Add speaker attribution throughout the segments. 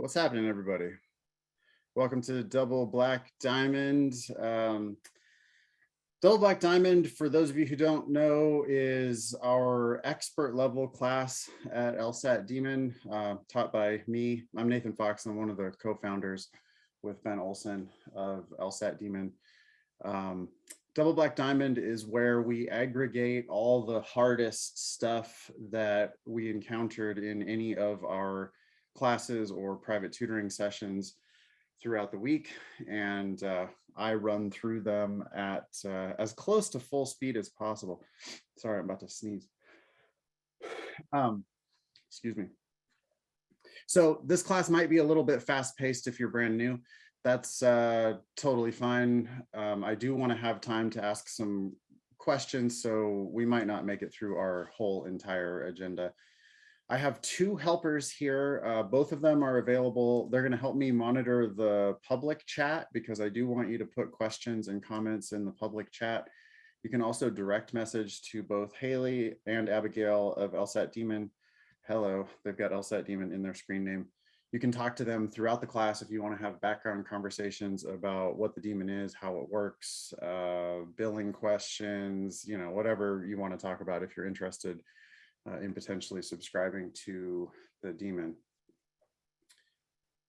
Speaker 1: What's happening, everybody? Welcome to Double Black Diamond. Double Black Diamond, for those of you who don't know, is our expert level class at LSAT Demon, taught by me. I'm Nathan Fox. I'm one of the co-founders with Ben Olson of LSAT Demon. Double Black Diamond is where we aggregate all the hardest stuff that we encountered in any of our classes or private tutoring sessions throughout the week, and I run through them at as close to full speed as possible. Sorry, I'm about to sneeze. Excuse me. So this class might be a little bit fast-paced if you're brand new. That's totally fine. I do want to have time to ask some questions, so we might not make it through our whole entire agenda. I have two helpers here. Both of them are available. They're going to help me monitor the public chat because I do want you to put questions and comments in the public chat. You can also direct message to both Haley and Abigail of LSAT Demon. Hello, they've got LSAT Demon in their screen name. You can talk to them throughout the class if you want to have background conversations about what the Demon is, how it works, billing questions, you know, whatever you want to talk about if you're interested in potentially subscribing to the Demon.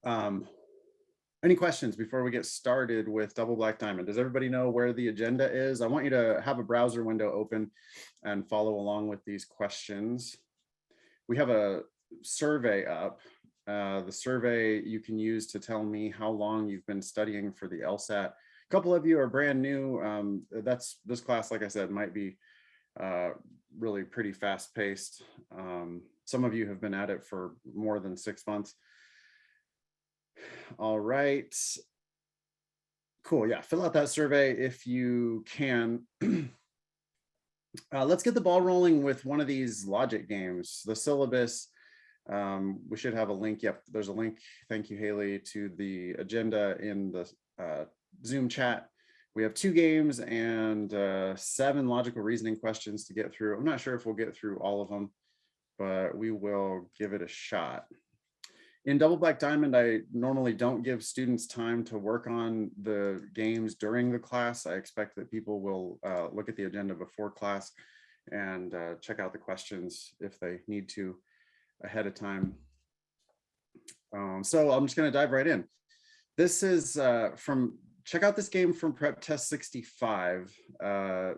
Speaker 1: Any questions before we get started with Double Black Diamond? Does everybody know where the agenda is? I want you to have a browser window open and follow along with these questions. We have a survey up. The survey you can use to tell me how long you've been studying for the LSAT. A couple of you are brand new. This class, like I said, might be really pretty fast paced. Some of you have been at it for more than 6 months. All right. Cool. Yeah, fill out that survey if you can. Let's get the ball rolling with one of these logic games. The syllabus, we should have a link. Yep, there's a link. Thank you, Haley, to the agenda in the Zoom chat. We have 2 games and 7 logical reasoning questions to get through. I'm not sure if we'll get through all of them, but we will give it a shot. In Double Black Diamond, I normally don't give students time to work on the games during the class. I expect that people will look at the agenda before class and check out the questions if they need to ahead of time. So I'm just going to dive right in. This is check out this game from Prep Test 65. A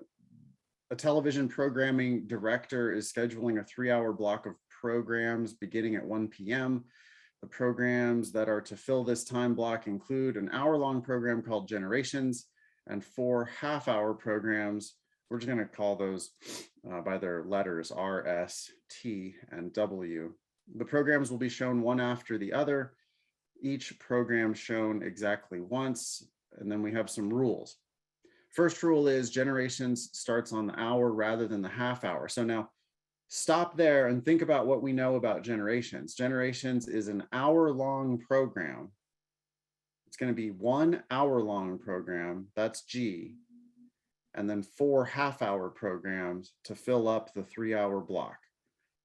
Speaker 1: television programming director is scheduling a 3-hour block of programs beginning at 1 p.m. The programs that are to fill this time block include an hour-long program called Generations and 4 half-hour programs. We're just going to call those by their letters, R, S, T, and W. The programs will be shown one after the other, each program shown exactly once. And then we have some rules. First rule is Generations starts on the hour rather than the half hour. So now stop there and think about what we know about Generations. Generations is an hour-long program. It's going to be 1 hour-long program, that's G, and then 4 half-hour programs to fill up the 3-hour block.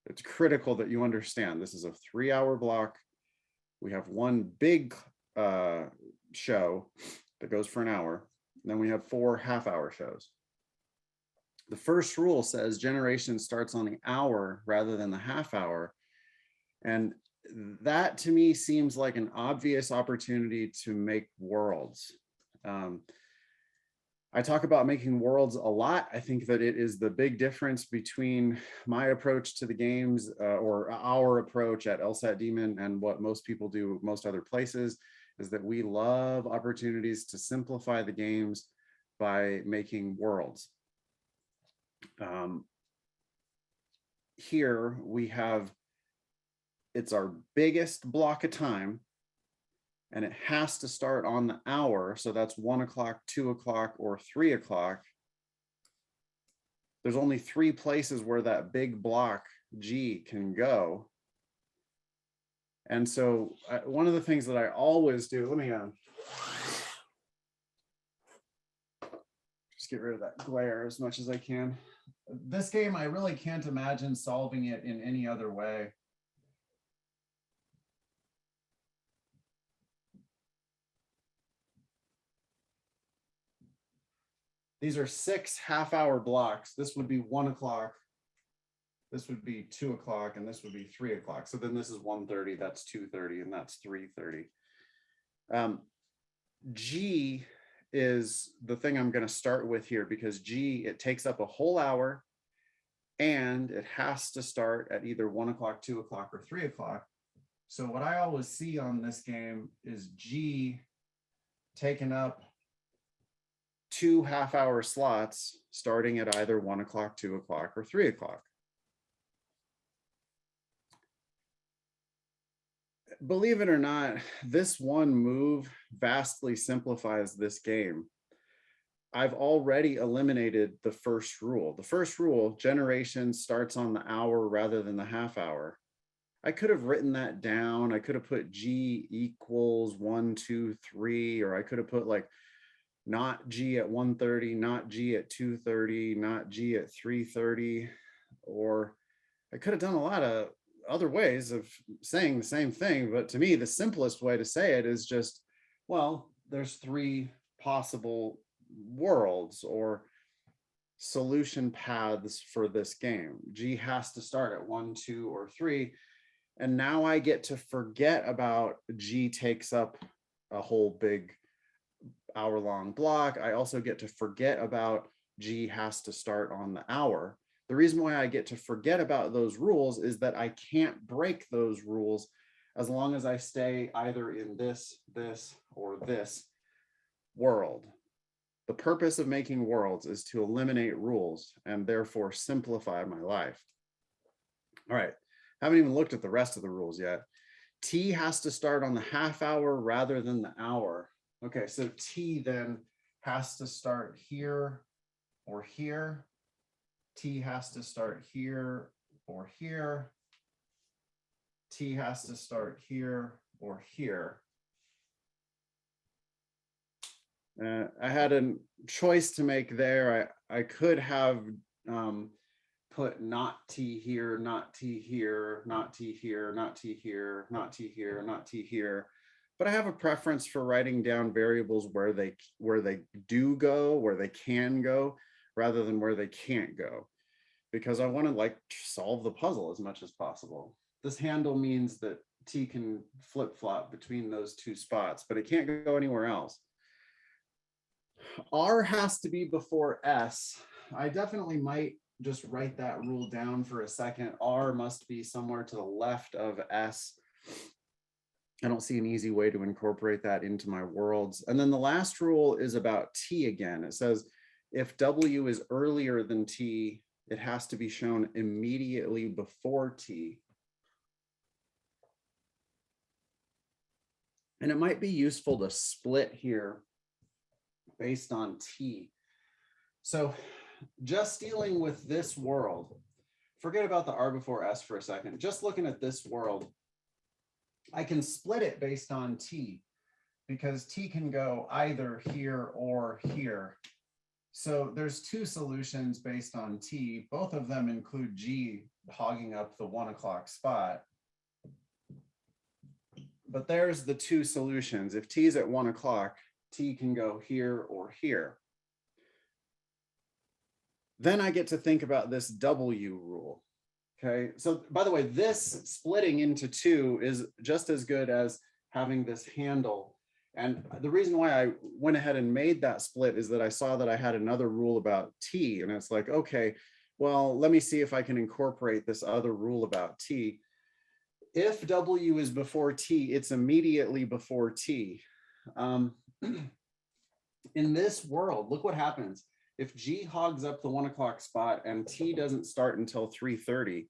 Speaker 1: It's critical that you understand this is a 3-hour block. We have one big show that goes for an hour. And then we have 4 half-hour shows. The first rule says Generation starts on the hour rather than the half hour. And that to me seems like an obvious opportunity to make worlds. I talk about making worlds a lot. I think that it is the big difference between my approach to the games or our approach at LSAT Demon and what most people do most other places, is that we love opportunities to simplify the games by making worlds. Here we have, it's our biggest block of time, and it has to start on the hour. So that's 1 o'clock, 2 o'clock, or 3 o'clock. There's only 3 places where that big block G can go. And so one of the things that I always do, let me just get rid of that glare as much as I can. This game, I really can't imagine solving it in any other way. These are 6 half-hour blocks. This would be 1 o'clock. This would be 2 o'clock, and this would be 3 o'clock. So then this is 1:30, that's 2:30, and that's 3:30. G is the thing I'm going to start with here, because G, it takes up a whole hour, and it has to start at either 1 o'clock, 2 o'clock, or 3 o'clock. So what I always see on this game is G taking up 2 half-hour slots starting at either 1 o'clock, 2 o'clock, or 3 o'clock. Believe it or not, this one move vastly simplifies this game. I've already eliminated the first rule. The first rule, generation starts on the hour rather than the half hour. I could have written that down. I could have put G equals 1, 2, 3, or I could have put like not G at 1:30, not G at 2:30, not G at 3:30, or I could have done a lot of other ways of saying the same thing. But to me, the simplest way to say it is just, well, there's 3 possible worlds or solution paths for this game. G has to start at 1, 2, or 3. And now I get to forget about G takes up a whole big hour-long block. I also get to forget about G has to start on the hour. The reason why I get to forget about those rules is that I can't break those rules as long as I stay either in this, or this world. The purpose of making worlds is to eliminate rules and therefore simplify my life. All right, haven't even looked at the rest of the rules yet. T has to start on the half hour rather than the hour. Okay, so T then has to start here or here. T has to start here or here. T has to start here or here. I had a choice to make there. I could have put not T here, not T here, not T here, not T here, not T here, not T here. But I have a preference for writing down variables where they do go, where they can go, rather than where they can't go, because I want to like solve the puzzle as much as possible. This handle means that T can flip-flop between those 2 spots, but it can't go anywhere else. R has to be before S. I definitely might just write that rule down for a second. R must be somewhere to the left of S. I don't see an easy way to incorporate that into my worlds. And then the last rule is about T again. It says if W is earlier than T, it has to be shown immediately before T. And it might be useful to split here based on T. So just dealing with this world, forget about the R before S for a second. Just looking at this world, I can split it based on T, because T can go either here or here. So there's 2 solutions based on T. Both of them include G hogging up the 1 o'clock spot. But there's the 2 solutions. If T is at 1 o'clock, T can go here or here. Then I get to think about this W rule. Okay, so by the way, this splitting into 2 is just as good as having this handle. And the reason why I went ahead and made that split is that I saw that I had another rule about T, and it's like, okay, well, let me see if I can incorporate this other rule about T. If W is before T, it's immediately before T. In this world, look what happens. If G hogs up the 1 o'clock spot and T doesn't start until 3:30,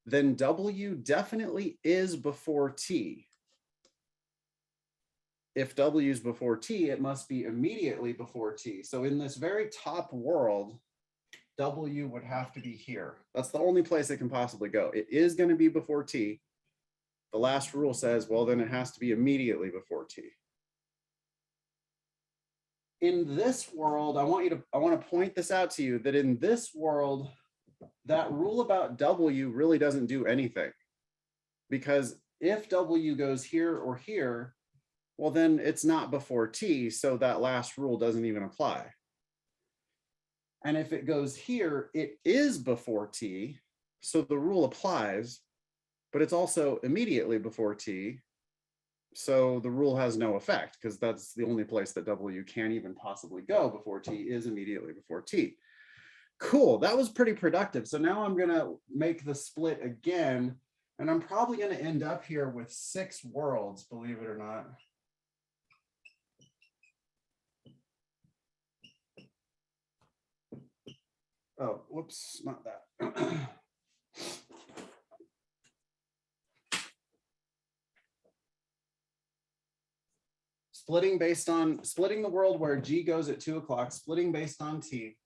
Speaker 1: then W definitely is before T. If W is before T, it must be immediately before T. So in this very top world, W would have to be here. That's the only place it can possibly go. It is going to be before T. The last rule says, well, then it has to be immediately before T. In this world, I want to point this out to you, that in this world, that rule about W really doesn't do anything, because if W goes here or here, well, then it's not before T, so that last rule doesn't even apply. And if it goes here, it is before T. So the rule applies, but it's also immediately before T. So the rule has no effect because that's the only place that W can even possibly go before T is immediately before T. Cool, that was pretty productive. So now I'm gonna make the split again, and I'm probably gonna end up here with 6 worlds, believe it or not. Oh, whoops, not that. Splitting the world where G goes at 2 o'clock, splitting based on T.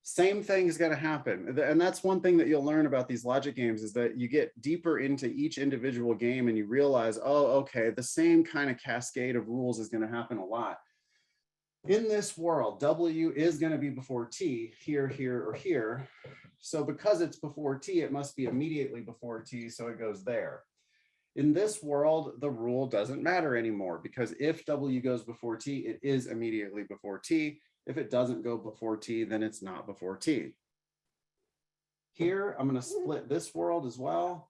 Speaker 1: Same thing is going to happen. And that's one thing that you'll learn about these logic games is that you get deeper into each individual game and you realize, oh, okay, the same kind of cascade of rules is going to happen a lot. In this world, W is going to be before T, here, here, or here. So because it's before T, it must be immediately before T, so it goes there. In this world, the rule doesn't matter anymore because if W goes before T, it is immediately before T. If it doesn't go before T, then it's not before T. Here, I'm going to split this world as well.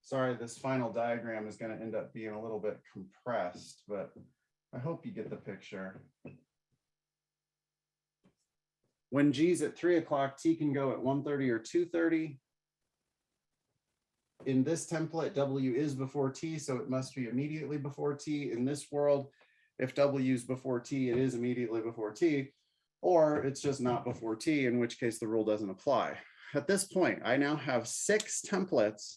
Speaker 1: Sorry, this final diagram is going to end up being a little bit compressed, but I hope you get the picture. When G's at 3 o'clock, T can go at 1:30 or 2:30. In this template, W is before T, so it must be immediately before T. In this world, if W is before T, it is immediately before T, or it's just not before T, in which case the rule doesn't apply. At this point, I now have 6 templates,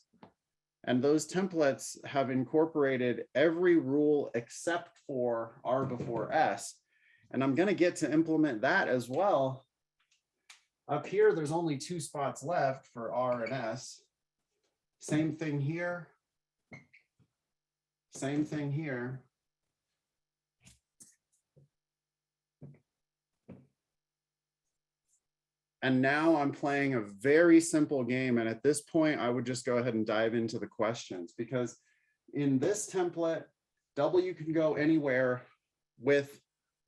Speaker 1: and those templates have incorporated every rule except for R before S. And I'm going to get to implement that as well. Up here, there's only 2 spots left for R and S. Same thing here. Same thing here. And now I'm playing a very simple game. And at this point, I would just go ahead and dive into the questions because in this template, W can go anywhere with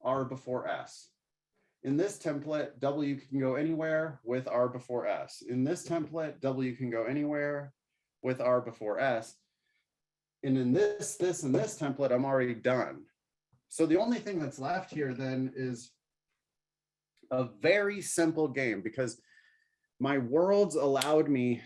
Speaker 1: R before S. In this template, W can go anywhere with R before S. In this template, W can go anywhere with R before S. And in this, and this template, I'm already done. So the only thing that's left here then is a very simple game because my worlds allowed me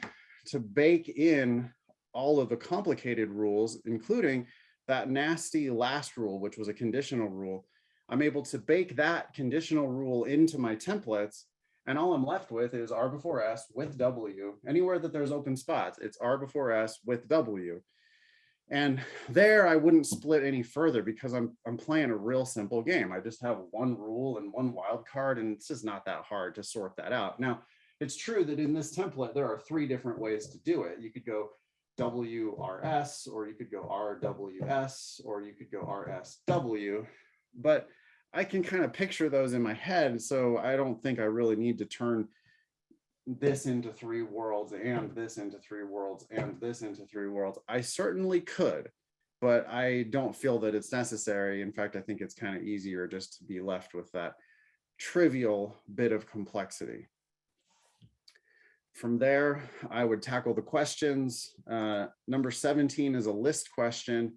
Speaker 1: to bake in all of the complicated rules, including that nasty last rule, which was a conditional rule. I'm able to bake that conditional rule into my templates, and all I'm left with is R before S with W. Anywhere that there's open spots, it's R before S with W. And there I wouldn't split any further because I'm playing a real simple game. I just have one rule and one wild card, and it's just not that hard to sort that out. Now, it's true that in this template, there are 3 different ways to do it. You could go WRS, or you could go RWS, or you could go RSW. But I can kind of picture those in my head, so I don't think I really need to turn this into 3 worlds and this into 3 worlds and this into 3 worlds. I certainly could, but I don't feel that it's necessary. In fact, I think it's kind of easier just to be left with that trivial bit of complexity. From there, I would tackle the questions. Number 17 is a list question,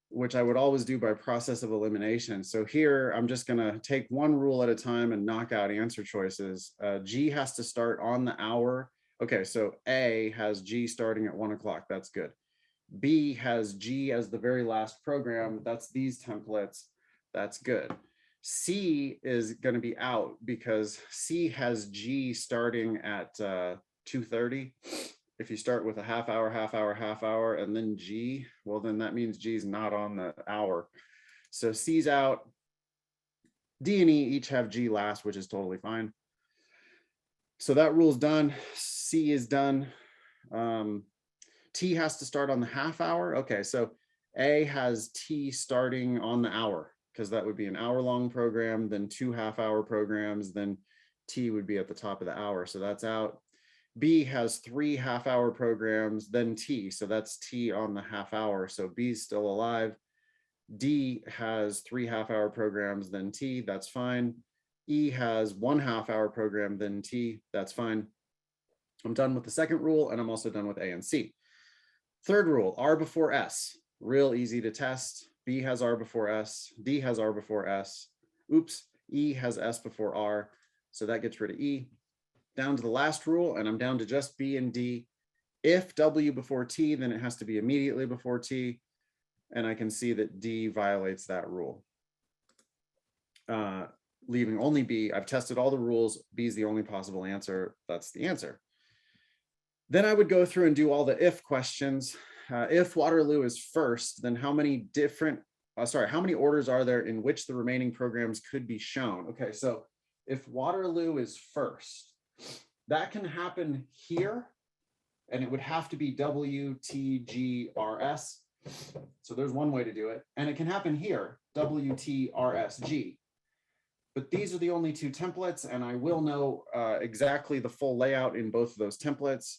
Speaker 1: which I would always do by process of elimination. So here, I'm just gonna take one rule at a time and knock out answer choices. G has to start on the hour. Okay, so A has G starting at 1 o'clock, that's good. B has G as the very last program, that's these templates, that's good. C is gonna be out because C has G starting at 2:30. If you start with a half hour, and then G, well, then that means G's not on the hour. So C's out. D and E each have G last, which is totally fine. So that rule's done. C is done. T has to start on the half hour. Okay, so A has T starting on the hour because that would be an hour-long program, then 2 half-hour programs, then T would be at the top of the hour. So that's out. B has 3 half-hour programs, then T. So that's T on the half hour. So B's still alive. D has 3 half-hour programs, then T, that's fine. E has 1 half-hour program, then T, that's fine. I'm done with the second rule, and I'm also done with A and C. Third rule, R before S, real easy to test. B has R before S, D has R before S. Oops, E has S before R, so that gets rid of E. Down to the last rule, and I'm down to just B and D. If W before T, then it has to be immediately before T, and I can see that D violates that rule. Leaving only B. I've tested all the rules. B is the only possible answer. That's the answer. Then I would go through and do all the if questions. If Waterloo is first, then how many orders are there in which the remaining programs could be shown? Okay, so if Waterloo is first, that can happen here, and it would have to be W, T, G, R, S. So there's one way to do it. And it can happen here, W, T, R, S, G. But these are the only 2 templates, and I will know exactly the full layout in both of those templates.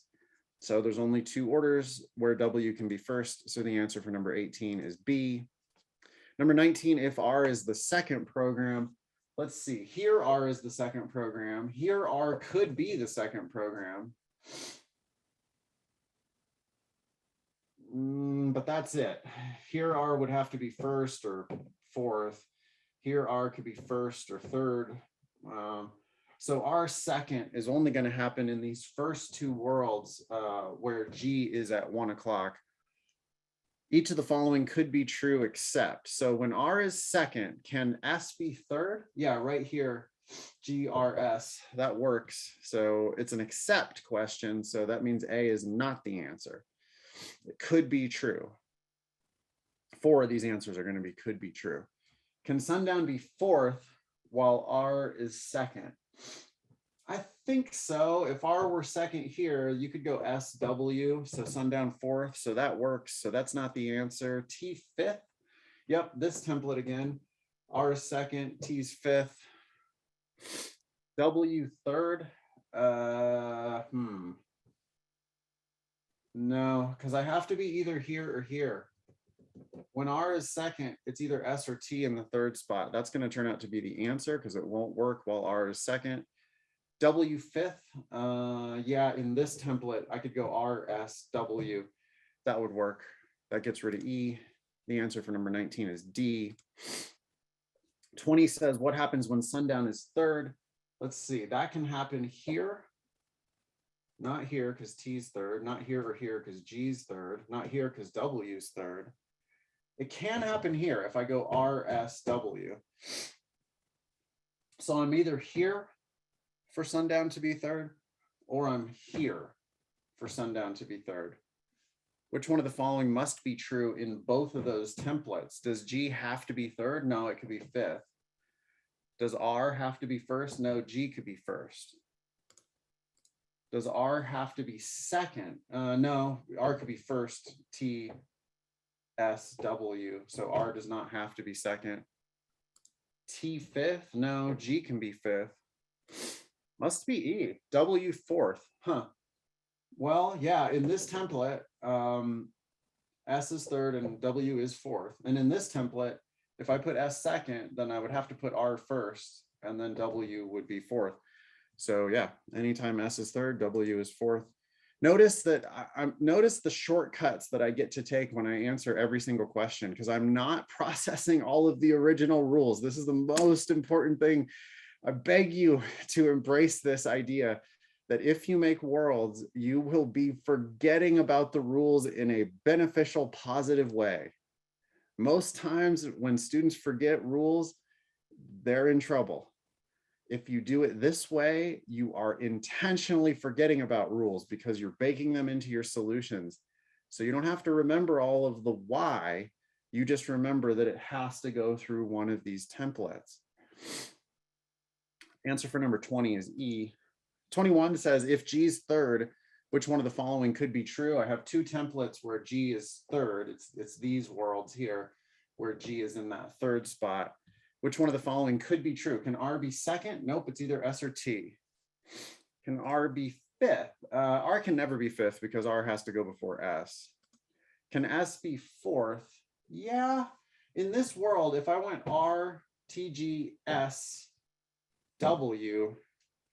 Speaker 1: So there's only 2 orders where W can be first. So the answer for number 18 is B. Number 19, if R is the second program, let's see, here R is the second program. Here R could be the second program. But that's it. Here R would have to be first or fourth. Here R could be first or third. So R second is only going to happen in these first 2 worlds where G is at 1 o'clock. Each of the following could be true except. So when R is second, can S be third? Yeah, right here, G, R, S, that works. So it's an except question. So that means A is not the answer. It could be true. 4 of these answers are going to be could be true. Can sundown be fourth while R is second? I think so. If R were second here, you could go SW, so sundown fourth, so that works. So that's not the answer. T fifth, yep, this template again. R is second, T's fifth. W third, no, because I have to be either here or here. When R is second, it's either S or T in the third spot. That's going to turn out to be the answer because it won't work while R is second. W fifth, yeah, in this template, I could go R, S, W. That would work. That gets rid of E. The answer for number 19 is D. 20 says, what happens when sundown is third? Let's see, that can happen here. Not here because T's third, not here or here because G's third, not here because W's third. It can happen here if I go R, S, W. So I'm either here for sundown to be third, or I'm here for sundown to be third. Which one of the following must be true in both of those templates? Does G have to be third? No, it could be fifth. Does R have to be first? No, G could be first. Does R have to be second? No, R could be first, T, S, W. So R does not have to be second. T fifth? No, G can be fifth. Must be E, W fourth, huh? Well, yeah, in this template, S is third and W is fourth. And in this template, if I put S second, then I would have to put R first, and then W would be fourth. So yeah, anytime S is third, W is fourth. Notice that notice the shortcuts that I get to take when I answer every single question, because I'm not processing all of the original rules. This is the most important thing. I beg you to embrace this idea that if you make worlds, you will be forgetting about the rules in a beneficial, positive way. Most times when students forget rules, they're in trouble. If you do it this way, you are intentionally forgetting about rules because you're baking them into your solutions. So you don't have to remember all of the why, you just remember that it has to go through one of these templates. Answer for number 20 is E. 21 says, if G is third, which one of the following could be true? I have 2 templates where G is third. It's these worlds here where G is in that third spot. Which one of the following could be true? Can R be second? Nope, it's either S or T. Can R be fifth? R can never be fifth because R has to go before S. Can S be fourth? Yeah, in this world, if I went R, T, G, S, W,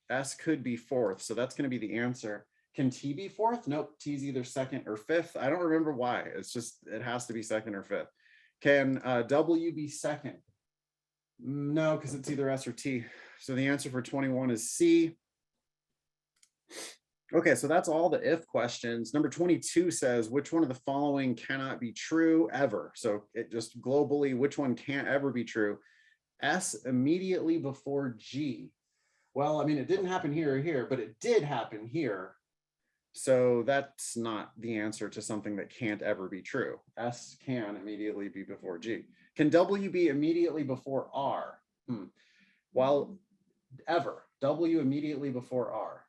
Speaker 1: S could be fourth. So that's going to be the answer. Can T be fourth? Nope. T's either second or fifth. I don't remember why. It's just, it has to be second or fifth. Can W be second? No, because it's either S or T. So the answer for 21 is C. Okay, so that's all the if questions. Number 22 says, which one of the following cannot be true ever? So it just globally, which one can't ever be true? S immediately before G. Well, I mean, it didn't happen here or here, but it did happen here. So that's not the answer to something that can't ever be true. S can immediately be before G. Can W be immediately before R? Well, ever. W immediately before R.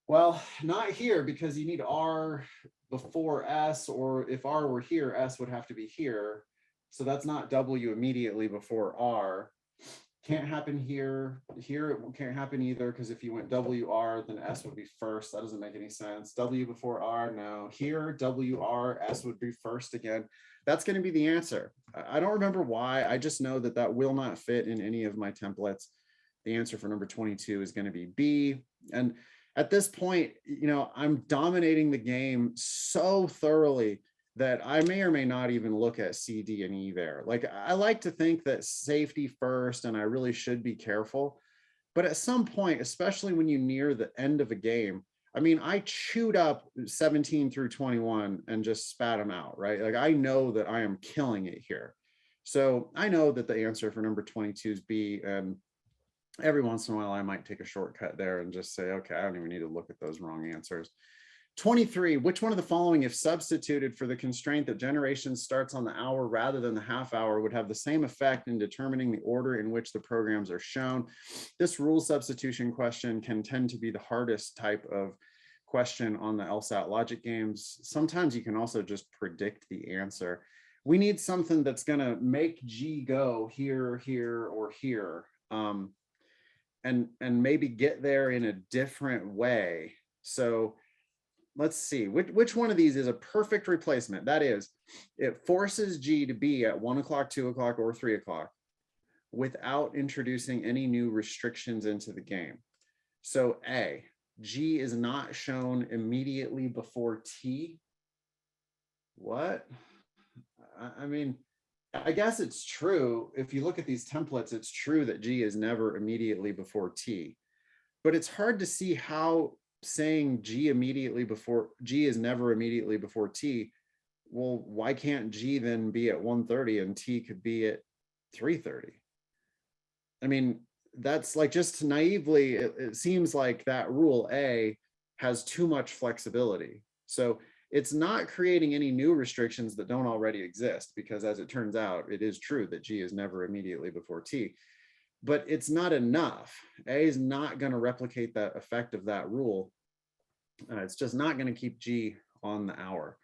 Speaker 1: Well, not here because you need R before S, or if R were here, S would have to be here. So that's not W immediately before R. Can't happen here. Here it can't happen either, because if you went WR, then S would be first. That doesn't make any sense. W before R, no. Here, WR, S would be first again. That's going to be the answer. I don't remember why. I just know that that will not fit in any of my templates. The answer for number 22 is going to be B. And at this point, you know, I'm dominating the game so thoroughly that I may or may not even look at C, D, and E there. Like, I like to think that safety first, and I really should be careful. But at some point, especially when you near the end of a game, I mean, I chewed up 17 through 21 and just spat them out, right? Like, I know that I am killing it here. So I know that the answer for number 22 is B. And every once in a while, I might take a shortcut there and just say, okay, I don't even need to look at those wrong answers. 23, which one of the following, if substituted for the constraint that generation starts on the hour rather than the half hour, would have the same effect in determining the order in which the programs are shown? This rule substitution question can tend to be the hardest type of question on the LSAT logic games. Sometimes you can also just predict the answer. We need something that's going to make G go here, here, or here, and maybe get there in a different way. So let's see, which one of these is a perfect replacement? That is, it forces G to be at 1 o'clock, 2 o'clock, or 3 o'clock without introducing any new restrictions into the game. So A, G is not shown immediately before T. What? I mean, I guess it's true. If you look at these templates, it's true that G is never immediately before T, but it's hard to see how saying G immediately before G is never immediately before T. Well, why can't G then be at 1:30 and T could be at 3:30? I mean, that's like, just naively, it seems like that rule A has too much flexibility. So it's not creating any new restrictions that don't already exist, because as it turns out, it is true that G is never immediately before T. But it's not enough. A is not going to replicate that effect of that rule. It's just not going to keep G on the hour.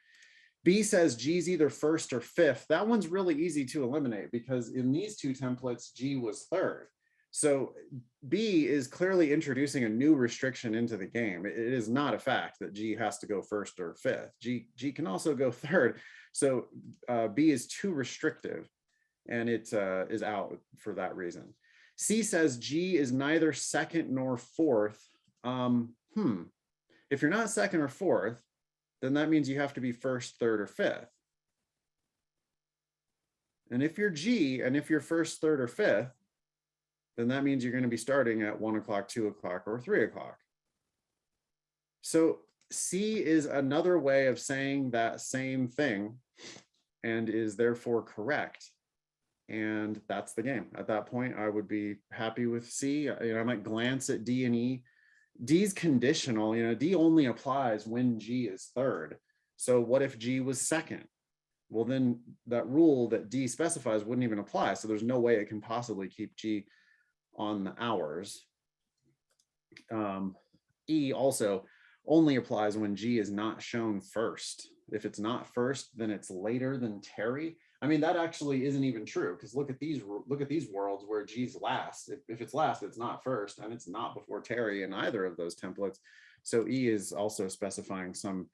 Speaker 1: B says G's either first or fifth. That one's really easy to eliminate, because in these two templates, G was third. So B is clearly introducing a new restriction into the game. It is not a fact that G has to go first or fifth. G can also go third. So B is too restrictive, and it is out for that reason. C says G is neither second nor fourth. If you're not second or fourth, then that means you have to be first, third, or fifth. And if you're G, and if you're first, third, or fifth, then that means you're going to be starting at 1 o'clock, 2 o'clock, or 3 o'clock. So C is another way of saying that same thing, and is therefore correct. And that's the game. At that point, I would be happy with C. I might glance at D and E. D's conditional. D only applies when G is third. So what if G was second? Well, then that rule that D specifies wouldn't even apply. So there's no way it can possibly keep G on the hours. E also only applies when G is not shown first. If it's not first, then it's later than Terry. I mean, that actually isn't even true, because look at these worlds where G's last. If it's last, it's not first, and it's not before Terry in either of those templates. So E is also specifying some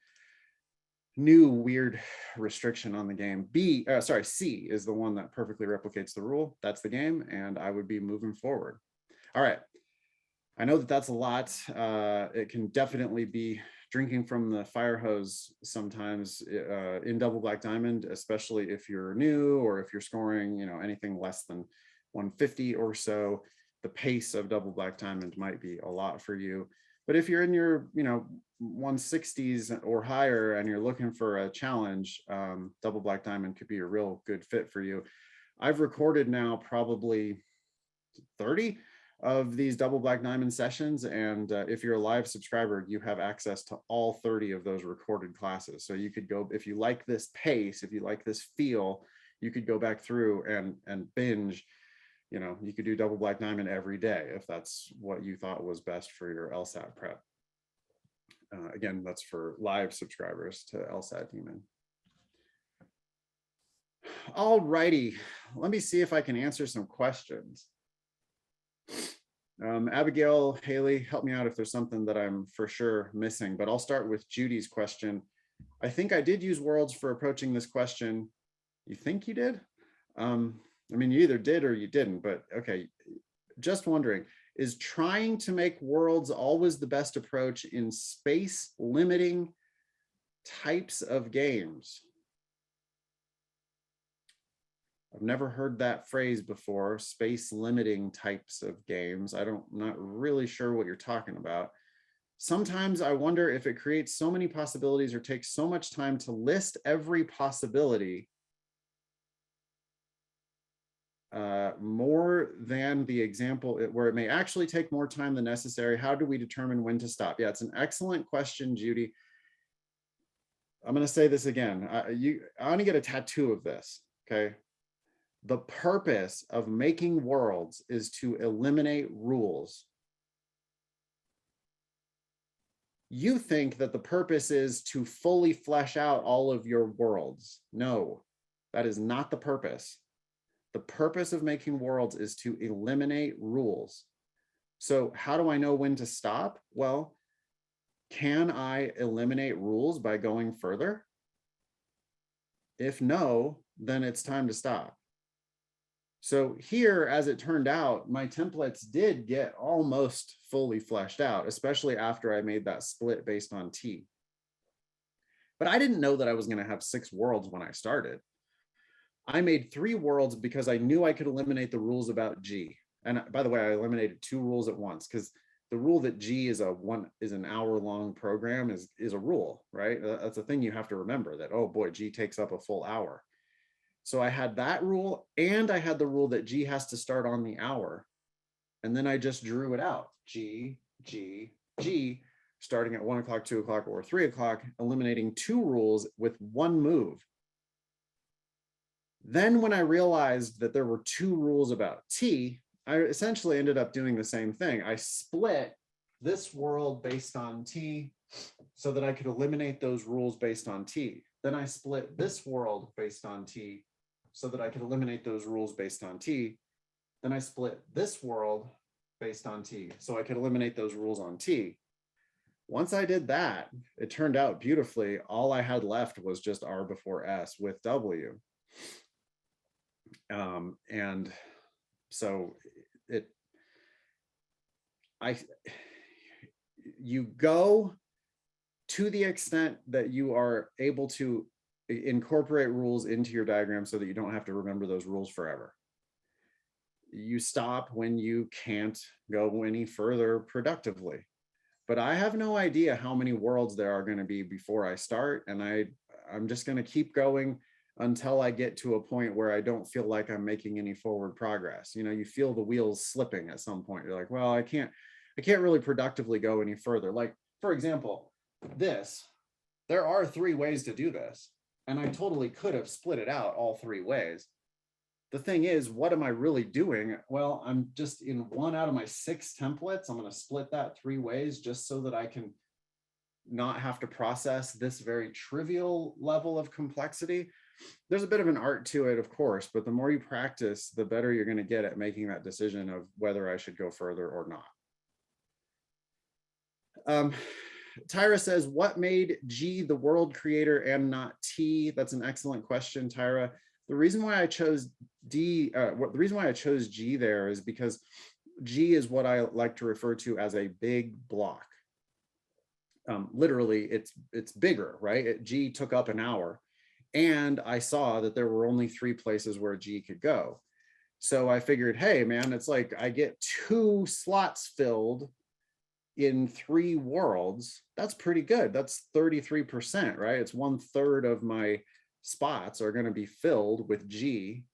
Speaker 1: new weird restriction on the game. C is the one that perfectly replicates the rule. That's the game, and I would be moving forward. All right. I know that that's a lot. It can definitely be drinking from the fire hose sometimes in double black diamond, especially if you're new or if you're scoring, anything less than 150 or so. The pace of double black diamond might be a lot for you. But if you're in your, 160s or higher and you're looking for a challenge, double black diamond could be a real good fit for you. I've recorded now probably 30 of these double black diamond sessions, and if you're a live subscriber, you have access to all 30 of those recorded classes. So you could go, if you like this pace, if you like this feel, you could go back through and binge. You could do double black diamond every day if that's what you thought was best for your LSAT prep. Again, that's for live subscribers to LSAT Demon. All righty, let me see if I can answer some questions. Abigail, Haley, help me out if there's something that I'm for sure missing, but I'll start with Judy's question. I think I did use worlds for approaching this question. You think you did? I mean, you either did or you didn't, but okay. Just wondering, is trying to make worlds always the best approach in space limiting types of games? I've never heard that phrase before, space limiting types of games. I'm not really sure what you're talking about. Sometimes I wonder if it creates so many possibilities or takes so much time to list every possibility more than the example where it may actually take more time than necessary. How do we determine when to stop? Yeah, it's an excellent question, Judy. I'm going to say this again. I want to get a tattoo of this, okay? The purpose of making worlds is to eliminate rules. You think that the purpose is to fully flesh out all of your worlds. No, that is not the purpose. The purpose of making worlds is to eliminate rules. So how do I know when to stop? Well, can I eliminate rules by going further? If no, then it's time to stop. So here, as it turned out, my templates did get almost fully fleshed out, especially after I made that split based on T. But I didn't know that I was going to have 6 worlds when I started. I made 3 worlds because I knew I could eliminate the rules about G. And by the way, I eliminated 2 rules at once because the rule that G is an hour-long program is a rule, right? That's a thing you have to remember, that, oh boy, G takes up a full hour. So I had that rule, and I had the rule that G has to start on the hour. And then I just drew it out. G, G, G, starting at 1 o'clock, 2 o'clock, or 3 o'clock, eliminating 2 rules with 1 move. Then when I realized that there were 2 rules about T, I essentially ended up doing the same thing. I split this world based on T so that I could eliminate those rules based on T. Then I split this world based on T so that I could eliminate those rules based on T. Then I split this world based on T so I could eliminate those rules on T. Once I did that, it turned out beautifully. All I had left was just R before S with W. And so you go to the extent that you are able to incorporate rules into your diagram so that you don't have to remember those rules forever. You stop when you can't go any further productively. But I have no idea how many worlds there are going to be before I start, and I'm just going to keep going until I get to a point where I don't feel like I'm making any forward progress. You feel the wheels slipping at some point. You're like, well, I can't really productively go any further. Like, for example, there are 3 ways to do this, and I totally could have split it out all 3 ways. The thing is, what am I really doing? Well, I'm just in 1 out of my 6 templates. I'm going to split that 3 ways just so that I can not have to process this very trivial level of complexity. There's a bit of an art to it, of course, but the more you practice, the better you're going to get at making that decision of whether I should go further or not. Tyra says, what made G the world creator and not T? That's an excellent question, Tyra. The reason why I chose the reason why I chose G there is because G is what I like to refer to as a big block. Literally, it's bigger, right? G took up an hour, and I saw that there were only 3 places where G could go. So I figured, hey, man, it's like I get 2 slots filled in 3 worlds. That's pretty good. That's 33%, right? It's 1/3 of my spots are going to be filled with G.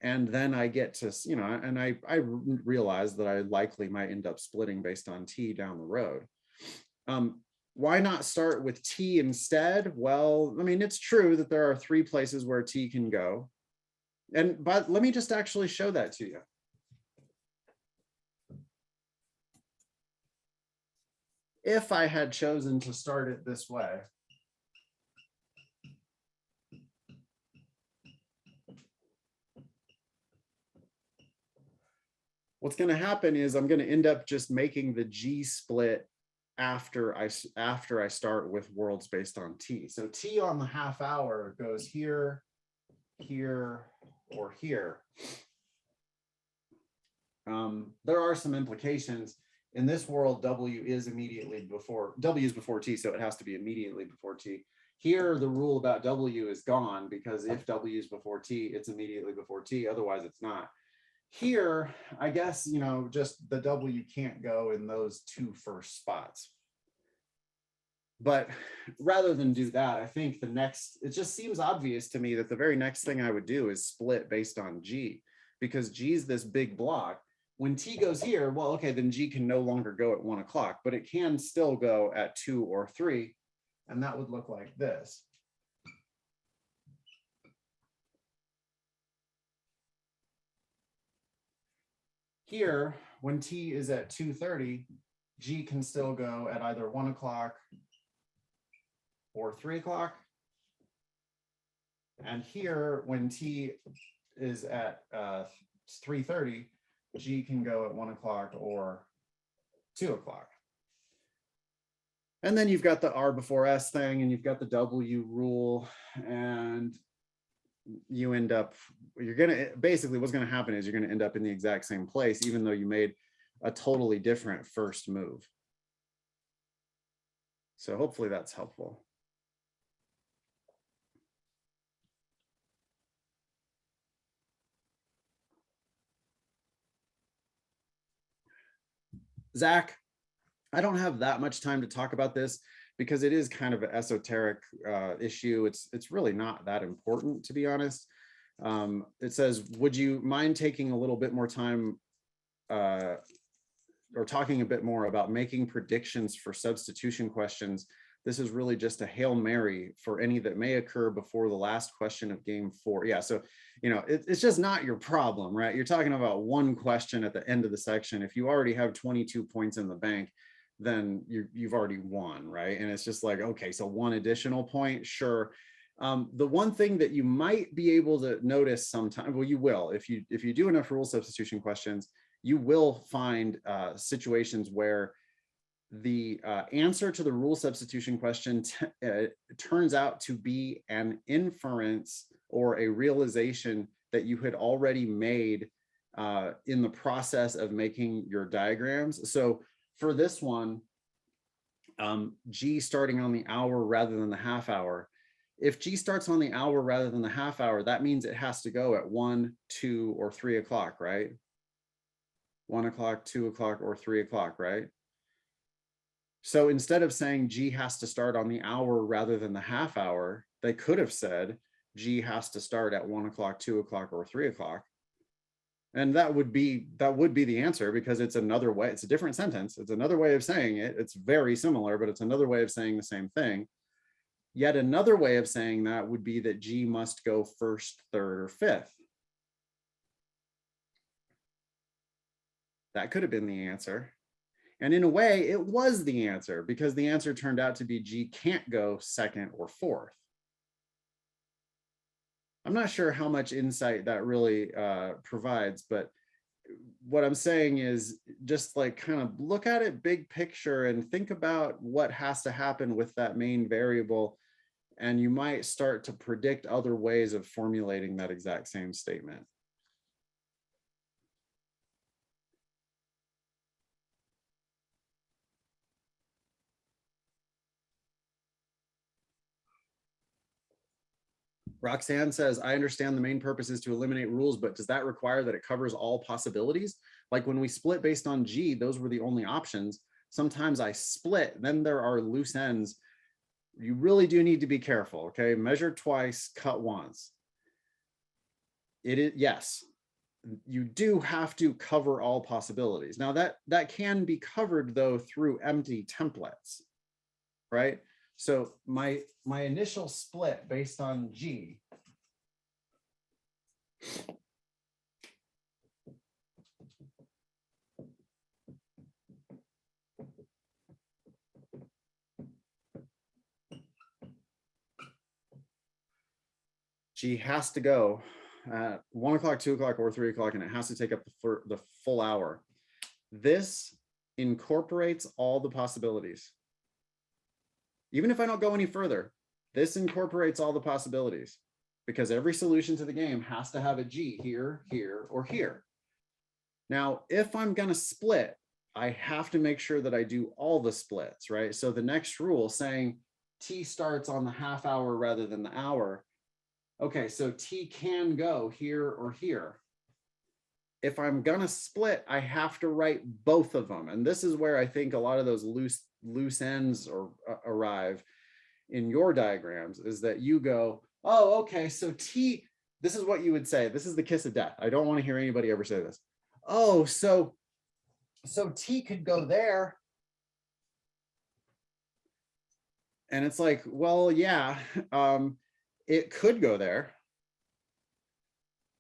Speaker 1: And then I get to, you know, and I realized that I likely might end up splitting based on T down the road. Why not start with T instead? Well, I mean, it's true that there are 3 places where T can go. But let me just actually show that to you. If I had chosen to start it this way, what's going to happen is I'm going to end up just making the G split after I start with worlds based on T. So T on the half hour goes here, here, or here. There are some implications. In this world, W is before T, so it has to be immediately before T. Here, the rule about W is gone, because if W is before T, it's immediately before T, otherwise it's not. Here, I guess, you know, just the W can't go in those 2 first spots. But rather than do that, I think it just seems obvious to me that the very next thing I would do is split based on G, because G is this big block. When T goes here, well, okay, then G can no longer go at 1 o'clock, but it can still go at 2 or 3, and that would look like this. Here, when T is at 2:30, G can still go at either 1 o'clock or 3 o'clock. And here, when T is at 3:30, G can go at 1 o'clock or 2 o'clock. And then you've got the R before S thing, and you've got the W rule, and you end up, basically what's going to happen is you're going to end up in the exact same place, even though you made a totally different first move. So hopefully that's helpful. Zach, I don't have that much time to talk about this because it is kind of an esoteric issue. It's really not that important, to be honest. It says, would you mind taking a little bit more time or talking a bit more about making predictions for substitution questions? This is really just a Hail Mary for any that may occur before the last question of game 4. Yeah, so, you know, it's just not your problem, right? You're talking about 1 question at the end of the section. If you already have 22 points in the bank, then you've already won, right? And it's just like, okay, so 1 additional point, sure. The one thing that you might be able to notice sometime, well, you will, if you do enough rule substitution questions, you will find situations where the answer to the rule substitution question turns out to be an inference or a realization that you had already made in the process of making your diagrams. So for this one, G starting on the hour rather than the half hour. If G starts on the hour rather than the half hour, that means it has to go at 1, 2, or 3 o'clock, right? 1 o'clock, 2 o'clock, or 3 o'clock, right? So instead of saying G has to start on the hour rather than the half hour, they could have said G has to start at 1 o'clock, 2 o'clock, or 3 o'clock. And that would be the answer, because it's another way, it's a different sentence. It's another way of saying it. It's very similar, but it's another way of saying the same thing. Yet another way of saying that would be that G must go first, third, or fifth. That could have been the answer. And in a way, it was the answer, because the answer turned out to be G can't go second or fourth. I'm not sure how much insight that really provides, but what I'm saying is just like kind of look at it big picture and think about what has to happen with that main variable. And you might start to predict other ways of formulating that exact same statement. Roxanne says, I understand the main purpose is to eliminate rules, but does that require that it covers all possibilities? Like when we split based on G, those were the only options. Sometimes I split, then there are loose ends. You really do need to be careful, okay? Measure twice, cut once. It is, yes, you do have to cover all possibilities. Now that can be covered though through empty templates, right? So my initial split based on G, G has to go at 1 o'clock, 2 o'clock, or 3 o'clock, and it has to take up the full hour. This incorporates all the possibilities. Even if I don't go any further, this incorporates all the possibilities because every solution to the game has to have a G here, here, or here. Now, if I'm going to split, I have to make sure that I do all the splits, right? So the next rule saying T starts on the half hour rather than the hour. Okay, so T can go here or here. If I'm going to split, I have to write both of them. And this is where I think a lot of those loose ends arrive in your diagrams, is that you go, oh, okay, so T, this is what you would say. This is the kiss of death. I don't want to hear anybody ever say this. Oh, so T could go there. And it's like, well, yeah, it could go there,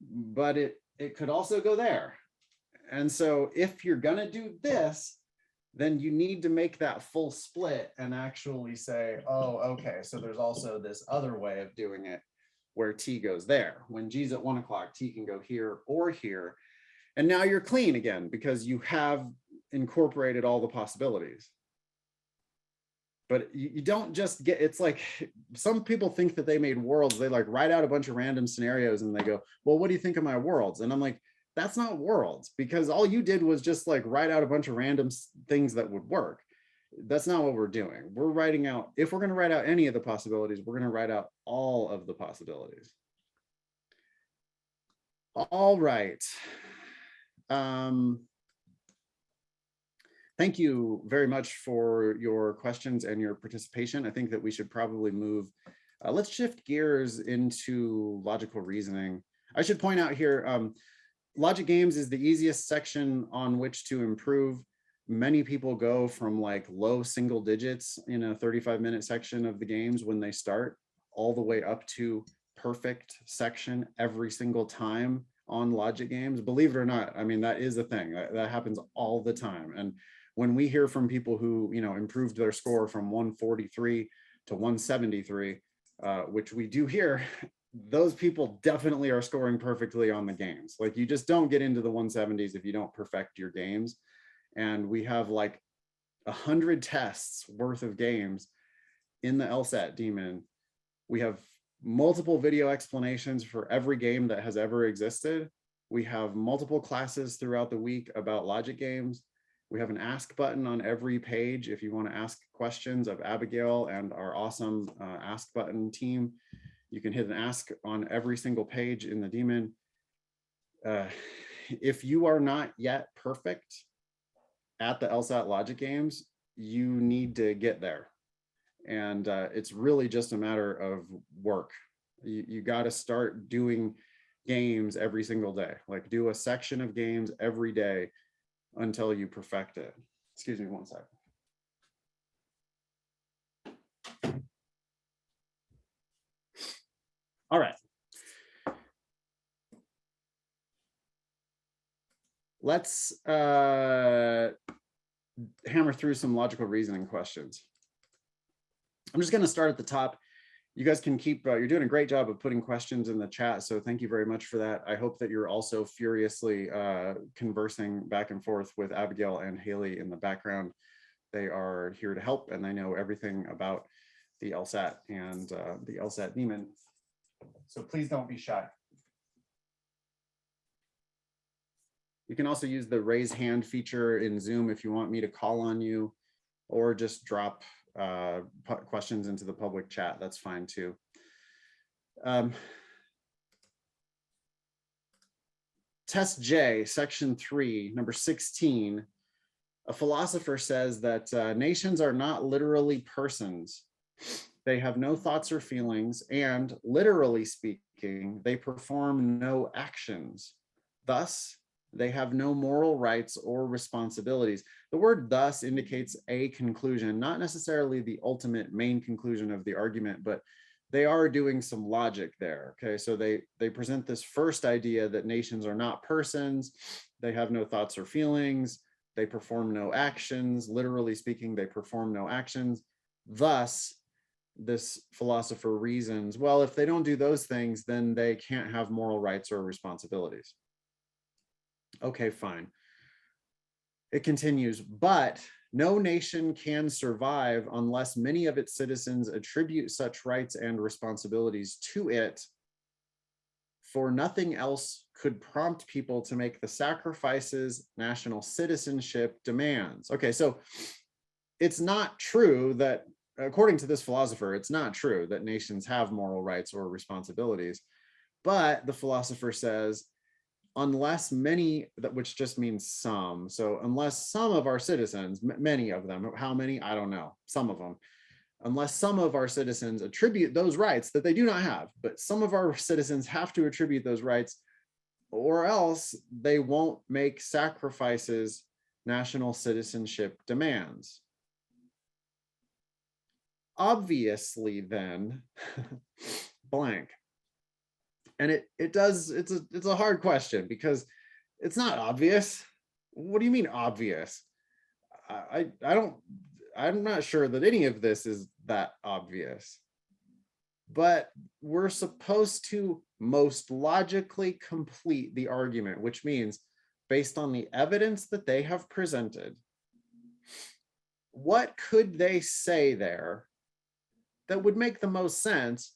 Speaker 1: but it could also go there. And so if you're going to do this, then you need to make that full split and actually say, oh, okay, so there's also this other way of doing it where T goes there. When G's at 1 o'clock, T can go here or here. And now you're clean again because you have incorporated all the possibilities. But you don't just get, it's like some people think that they made worlds. They like write out a bunch of random scenarios and they go, well, what do you think of my worlds? And I'm like, that's not worlds, because all you did was just like write out a bunch of random things that would work. That's not what we're doing. We're writing out, if we're going to write out any of the possibilities, we're going to write out all of the possibilities. All right. Thank you very much for your questions and your participation. I think that we should probably move, let's shift gears into logical reasoning. I should point out here, logic games is the easiest section on which to improve. Many people go from like low single digits in a 35-minute section of the games when they start, all the way up to perfect section every single time on logic games. Believe it or not, I mean, that is a thing that happens all the time. And when we hear from people who, you know, improved their score from 143 to 173, which we do hear, those people definitely are scoring perfectly on the games. Like, you just don't get into the 170s if you don't perfect your games. And we have like 100 tests worth of games in the LSAT daemon. We have multiple video explanations for every game that has ever existed. We have multiple classes throughout the week about logic games. We have an ask button on every page if you want to ask questions of Abigail and our awesome ask button team. You can hit an ask on every single page in the daemon. If you are not yet perfect at the LSAT logic games, you need to get there. And it's really just a matter of work. You got to start doing games every single day. Like, do a section of games every day until you perfect it. Excuse me one second. All right. Let's hammer through some logical reasoning questions. I'm just going to start at the top. You guys can keep, you're doing a great job of putting questions in the chat. So thank you very much for that. I hope that you're also furiously conversing back and forth with Abigail and Haley in the background. They are here to help and they know everything about the LSAT and the LSAT demon. So please don't be shy. You can also use the raise hand feature in Zoom if you want me to call on you, or just drop questions into the public chat. That's fine too. Test J, section 3, number 16. A philosopher says that nations are not literally persons. They have no thoughts or feelings, and literally speaking, they perform no actions. Thus, they have no moral rights or responsibilities. The word thus indicates a conclusion, not necessarily the ultimate main conclusion of the argument, but they are doing some logic there. Okay, so they present this first idea that nations are not persons, they have no thoughts or feelings, they perform no actions. Literally speaking, they perform no actions. Thus, this philosopher reasons, well, if they don't do those things, then they can't have moral rights or responsibilities. Okay, fine. It continues, but no nation can survive unless many of its citizens attribute such rights and responsibilities to it, for nothing else could prompt people to make the sacrifices national citizenship demands. Okay, so it's not true that, according to this philosopher, it's not true that nations have moral rights or responsibilities, but the philosopher says, unless many, which just means some, so unless some of our citizens, many of them, how many, I don't know, some of them, unless some of our citizens attribute those rights that they do not have, but some of our citizens have to attribute those rights, or else they won't make sacrifices national citizenship demands. Obviously then, blank. And it's a hard question because it's not obvious. What do you mean obvious? I'm not sure that any of this is that obvious, but we're supposed to most logically complete the argument, which means based on the evidence that they have presented, what could they say there that would make the most sense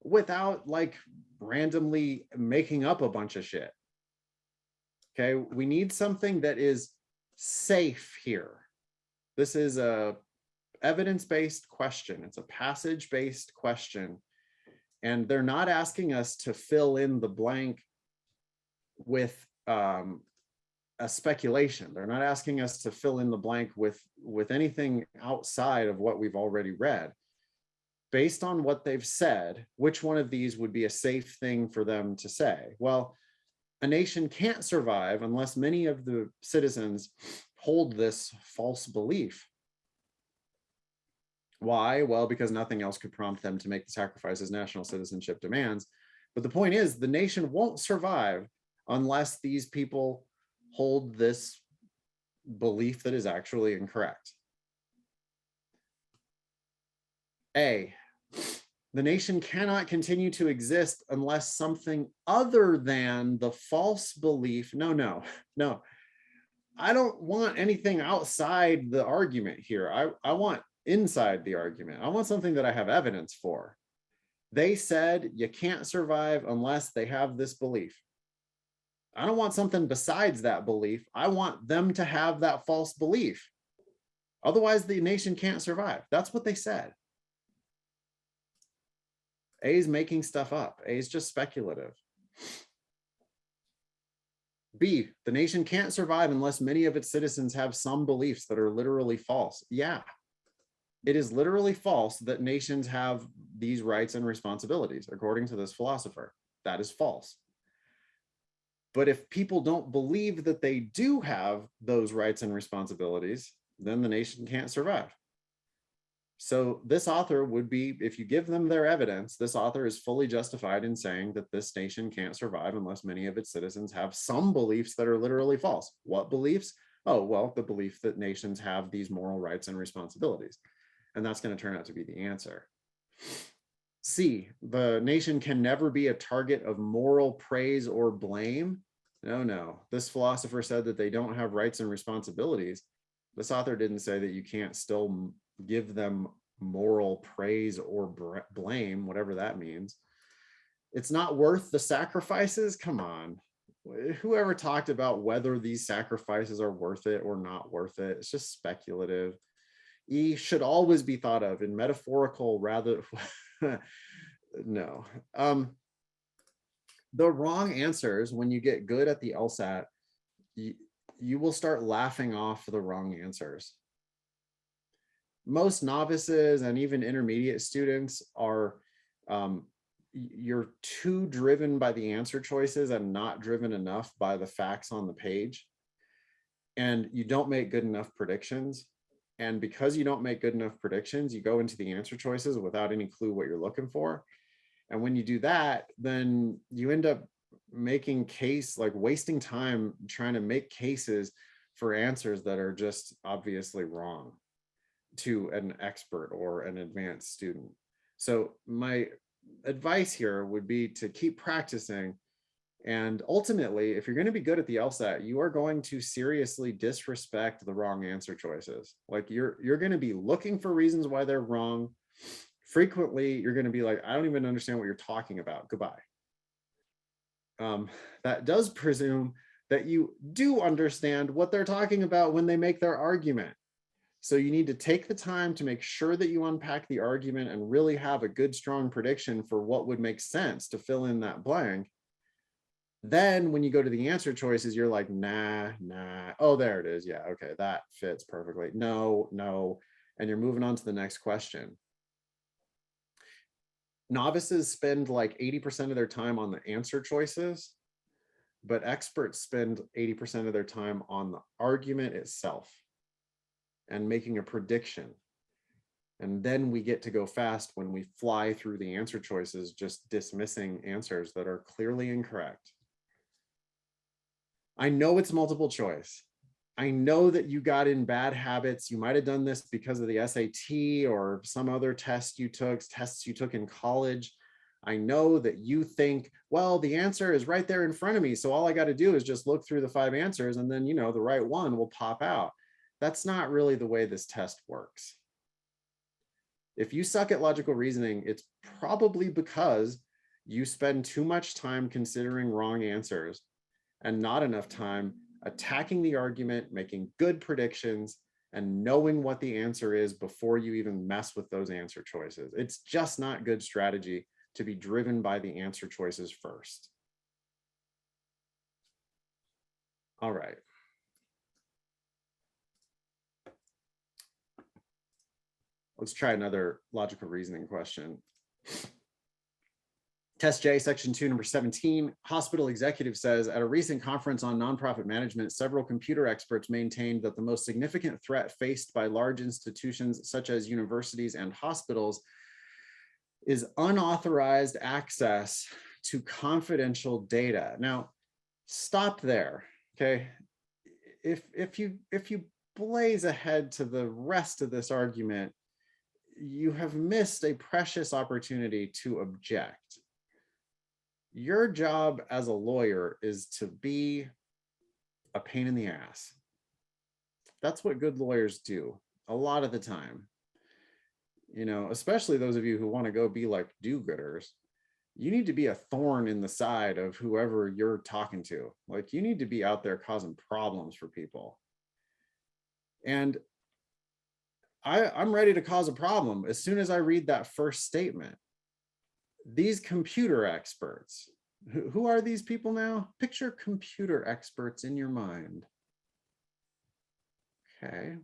Speaker 1: without like randomly making up a bunch of shit? Okay, we need something that is safe here. This is a evidence-based question. It's a passage-based question. And they're not asking us to fill in the blank with a speculation. They're not asking us to fill in the blank with anything outside of what we've already read. Based on what they've said, which one of these would be a safe thing for them to say? Well, a nation can't survive unless many of the citizens hold this false belief. Why? Well, because nothing else could prompt them to make the sacrifices national citizenship demands. But the point is, the nation won't survive unless these people hold this belief that is actually incorrect. A, the nation cannot continue to exist unless something other than the false belief. No. I don't want anything outside the argument here. I want inside the argument. I want something that I have evidence for. They said you can't survive unless they have this belief. I don't want something besides that belief. I want them to have that false belief. Otherwise, the nation can't survive. That's what they said. A is making stuff up. A is just speculative. B, the nation can't survive unless many of its citizens have some beliefs that are literally false. Yeah, it is literally false that nations have these rights and responsibilities, according to this philosopher. That is false. But if people don't believe that they do have those rights and responsibilities, then the nation can't survive. So this author would be, if you give them their evidence, this author is fully justified in saying that this nation can't survive unless many of its citizens have some beliefs that are literally false. What beliefs? Oh, well, the belief that nations have these moral rights and responsibilities. And that's going to turn out to be the answer. C, the nation can never be a target of moral praise or blame. No. This philosopher said that they don't have rights and responsibilities. This author didn't say that you can't still give them moral praise or blame, whatever that means. It's not worth the sacrifices. Come on. Whoever talked about whether these sacrifices are worth it or not worth it, it's just speculative. E, should always be thought of in metaphorical rather. No. The wrong answers, when you get good at the LSAT, you will start laughing off the wrong answers. Most novices and even intermediate students are, you're too driven by the answer choices and not driven enough by the facts on the page. And you don't make good enough predictions. And because you don't make good enough predictions, you go into the answer choices without any clue what you're looking for. And when you do that, then you end up making wasting time trying to make cases for answers that are just obviously wrong to an expert or an advanced student. So my advice here would be to keep practicing. And ultimately, if you're going to be good at the LSAT, you are going to seriously disrespect the wrong answer choices. Like you're going to be looking for reasons why they're wrong. Frequently, you're going to be like, I don't even understand what you're talking about. Goodbye. That does presume that you do understand what they're talking about when they make their argument. So you need to take the time to make sure that you unpack the argument and really have a good, strong prediction for what would make sense to fill in that blank. Then when you go to the answer choices, you're like, nah. Oh, there it is. Yeah, okay, that fits perfectly. No. And you're moving on to the next question. Novices spend like 80% of their time on the answer choices, but experts spend 80% of their time on the argument itself and making a prediction. And then we get to go fast when we fly through the answer choices, just dismissing answers that are clearly incorrect. I know it's multiple choice. I know that you got in bad habits. You might have done this because of the SAT or some other tests you took in college. I know that you think, well, the answer is right there in front of me. So all I got to do is just look through the 5 answers and then, the right one will pop out. That's not really the way this test works. If you suck at logical reasoning, it's probably because you spend too much time considering wrong answers and not enough time attacking the argument, making good predictions, and knowing what the answer is before you even mess with those answer choices. It's just not good strategy to be driven by the answer choices first. All right. Let's try another logical reasoning question. Test J, section 2, number 17, hospital executive says, at a recent conference on nonprofit management, several computer experts maintained that the most significant threat faced by large institutions such as universities and hospitals is unauthorized access to confidential data. Now, stop there, okay? If you blaze ahead to the rest of this argument, you have missed a precious opportunity to object. Your job as a lawyer is to be a pain in the ass. That's what good lawyers do a lot of the time. Especially those of you who want to go be like do-gooders, you need to be a thorn in the side of whoever you're talking to. Like, you need to be out there causing problems for people. And I'm ready to cause a problem as soon as I read that first statement. These computer experts, who are these people now? Picture computer experts in your mind. Okay.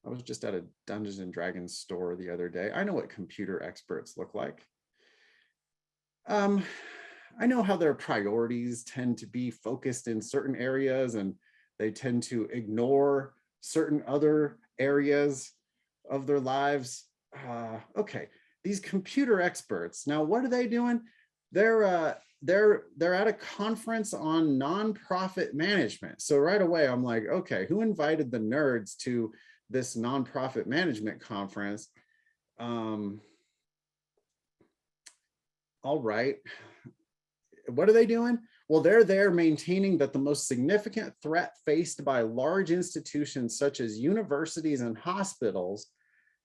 Speaker 1: I was just at a Dungeons and Dragons store the other day. I know what computer experts look like. I know how their priorities tend to be focused in certain areas and they tend to ignore certain other areas of their lives. Okay, these computer experts, now what are they doing? They're at a conference on nonprofit management. So right away, I'm like, okay, who invited the nerds to this nonprofit management conference? All right. What are they doing? Well, they're there maintaining that the most significant threat faced by large institutions such as universities and hospitals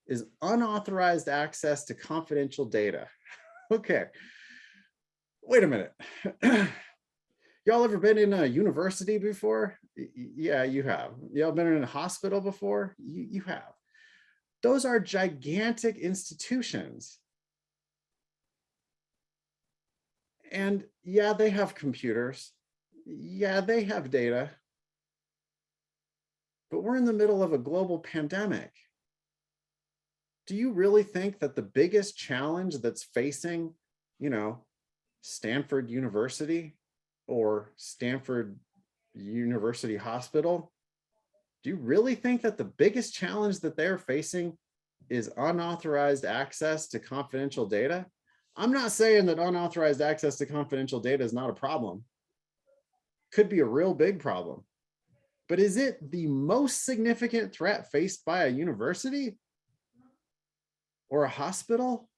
Speaker 1: is unauthorized access to confidential data. Okay, wait a minute. Y'all ever been in a university before? Yeah, you have. Y'all been in a hospital before? You have. Those are gigantic institutions. And yeah, they have computers. Yeah, they have data. But we're in the middle of a global pandemic. Do you really think that the biggest challenge that's facing, Stanford University or Stanford University Hospital, do you really think that the biggest challenge that they're facing is unauthorized access to confidential data? I'm not saying that unauthorized access to confidential data is not a problem. Could be a real big problem. But is it the most significant threat faced by a university or a hospital?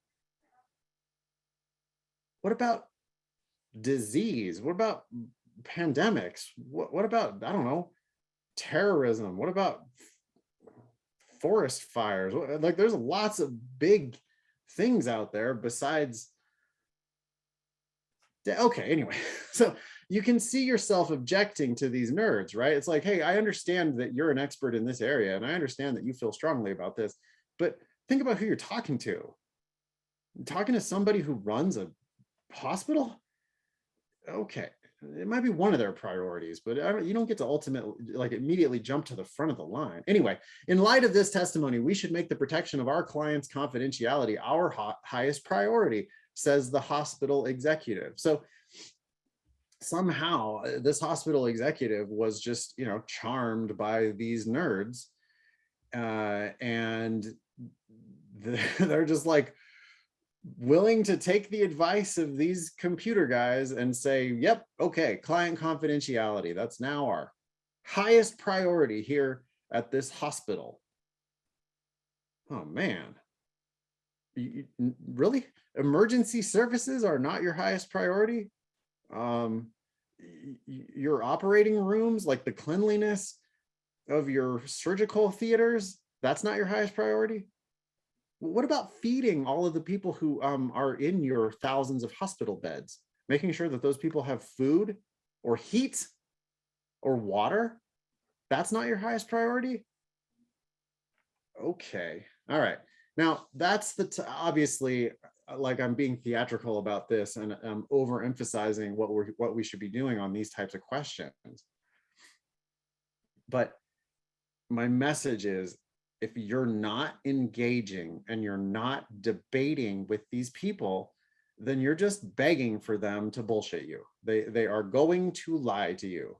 Speaker 1: What about disease? What about pandemics? What about, I don't know, terrorism? What about forest fires? Like, there's lots of big things out there besides. Okay, anyway, so you can see yourself objecting to these nerds, right? It's like, hey, I understand that you're an expert in this area, and I understand that you feel strongly about this, but think about who you're talking to. You're talking to somebody who runs a hospital? Okay, it might be one of their priorities, but you don't get to ultimately, like, immediately jump to the front of the line. Anyway, in light of this testimony, we should make the protection of our clients' confidentiality our highest priority, says the hospital executive. So somehow this hospital executive was just, charmed by these nerds, and they're just like willing to take the advice of these computer guys and say, yep, okay, client confidentiality, that's now our highest priority here at this hospital. Oh man, really? Emergency services are not your highest priority? Your operating rooms, like the cleanliness of your surgical theaters, that's not your highest priority? What about feeding all of the people who are in your thousands of hospital beds, making sure that those people have food or heat or water? That's not your highest priority? Okay, all right. Now that's obviously, like, I'm being theatrical about this, and I'm overemphasizing what we should be doing on these types of questions. But my message is, if you're not engaging and you're not debating with these people, then you're just begging for them to bullshit you. They are going to lie to you.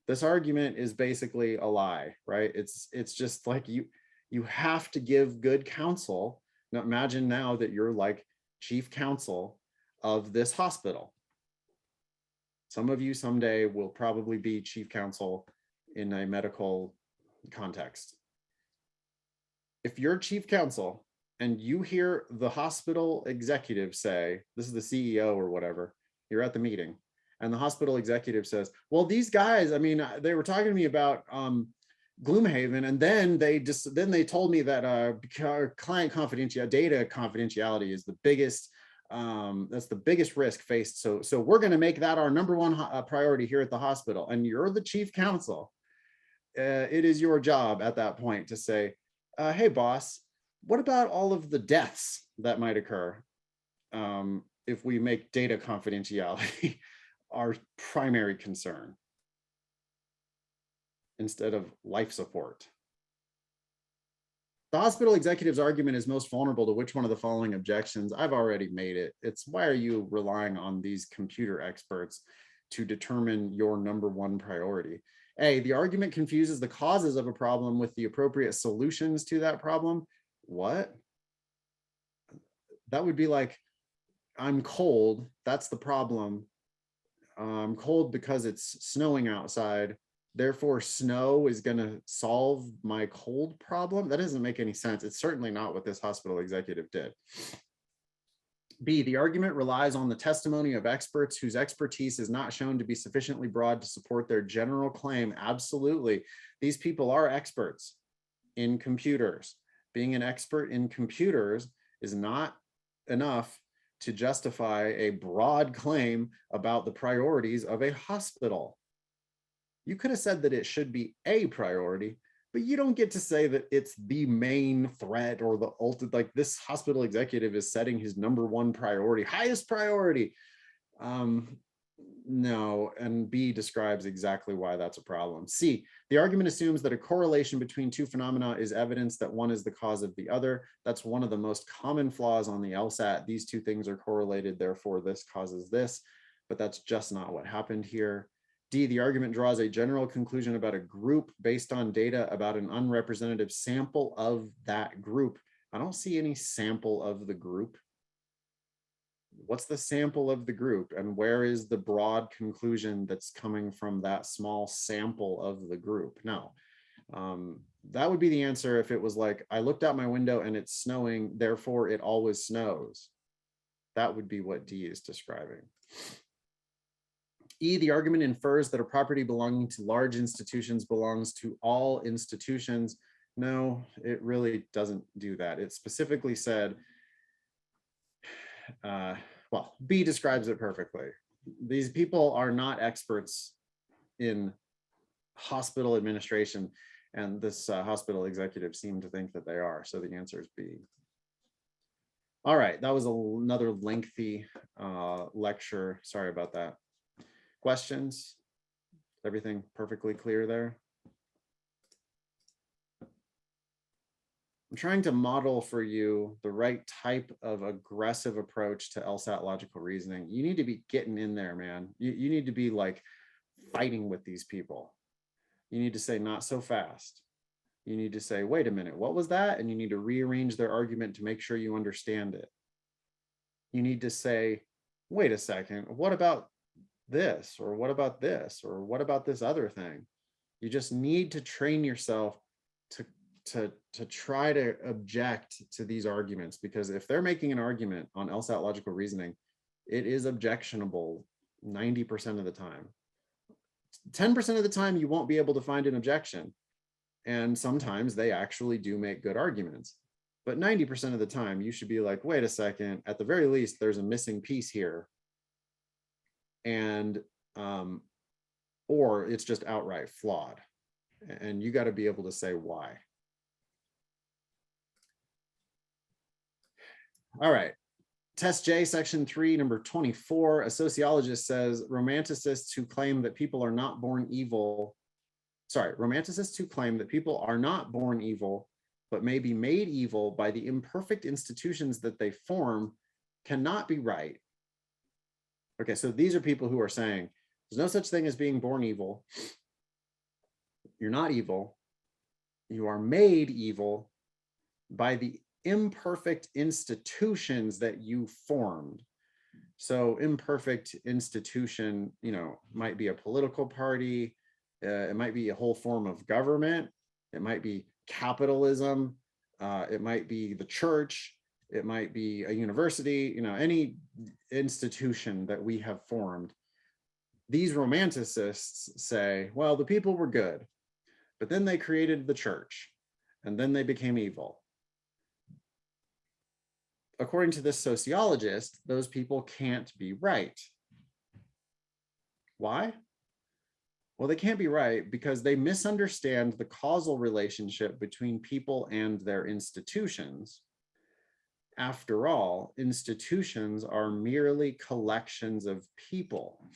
Speaker 1: This argument is basically a lie, right? It's just like, you have to give good counsel. Now imagine now that you're like chief counsel of this hospital. Some of you someday will probably be chief counsel in a medical context. If you're chief counsel and you hear the hospital executive say, this is the CEO or whatever, you're at the meeting, and the hospital executive says, well, these guys, I mean, they were talking to me about Gloomhaven, and then they told me that client confidentiality, data confidentiality is the biggest, that's the biggest risk faced. So we're going to make that our number one priority here at the hospital. And you're the chief counsel. It is your job at that point to say, hey, boss, what about all of the deaths that might occur if we make data confidentiality our primary concern instead of life support? The hospital executive's argument is most vulnerable to which one of the following objections? I've already made it. It's, why are you relying on these computer experts to determine your number one priority? A, the argument confuses the causes of a problem with the appropriate solutions to that problem. What? That would be like, I'm cold, that's the problem. I'm cold because it's snowing outside, therefore snow is going to solve my cold problem. That doesn't make any sense. It's certainly not what this hospital executive did. B, the argument relies on the testimony of experts whose expertise is not shown to be sufficiently broad to support their general claim. Absolutely. These people are experts in computers. Being an expert in computers is not enough to justify a broad claim about the priorities of a hospital. You could have said that it should be a priority, but you don't get to say that it's the main threat or the ultimate, like this hospital executive is setting his #1 priority, highest priority. No, and B describes exactly why that's a problem. C, the argument assumes that a correlation between two phenomena is evidence that one is the cause of the other. That's one of the most common flaws on the LSAT. These two things are correlated, therefore this causes this, but that's just not what happened here. D, the argument draws a general conclusion about a group based on data about an unrepresentative sample of that group. I don't see any sample of the group. What's the sample of the group, and where is the broad conclusion that's coming from that small sample of the group? No, that would be the answer if it was like, I looked out my window and it's snowing, therefore it always snows. That would be what D is describing. E, the argument infers that a property belonging to large institutions belongs to all institutions. No, it really doesn't do that. It specifically said, well, B describes it perfectly. These people are not experts in hospital administration, and this hospital executive seemed to think that they are. So the answer is B. All right, that was another lengthy lecture. Sorry about that. Questions? Everything perfectly clear there? I'm trying to model for you the right type of aggressive approach to LSAT logical reasoning. You need to be getting in there, man. You need to be like fighting with these people. You need to say, not so fast. You need to say, wait a minute, what was that? And you need to rearrange their argument to make sure you understand it. You need to say, wait a second, what about this? Or what about this? Or what about this other thing? You just need to train yourself to try to object to these arguments, because if they're making an argument on LSAT logical reasoning, it is objectionable 90% of the time. 10% of the time, you won't be able to find an objection. And sometimes they actually do make good arguments. But 90% of the time, you should be like, wait a second, at the very least, there's a missing piece here. And, or it's just outright flawed. And you got to be able to say why. All right. Test J, section 3, number 24. A sociologist says romanticists who claim that people are not born evil. Romanticists who claim that people are not born evil, but may be made evil by the imperfect institutions that they form, cannot be right. Okay, so these are people who are saying there's no such thing as being born evil. You're not evil. You are made evil by the imperfect institutions that you formed. So imperfect institution, you know, might be a political party, it might be a whole form of government, it might be capitalism, it might be the church, it might be a university, you know, any institution that we have formed. These romanticists say, well, the people were good, but then they created the church, and then they became evil. According to this sociologist, those people can't be right. Why? Well, they can't be right because they misunderstand the causal relationship between people and their institutions. After all, institutions are merely collections of people.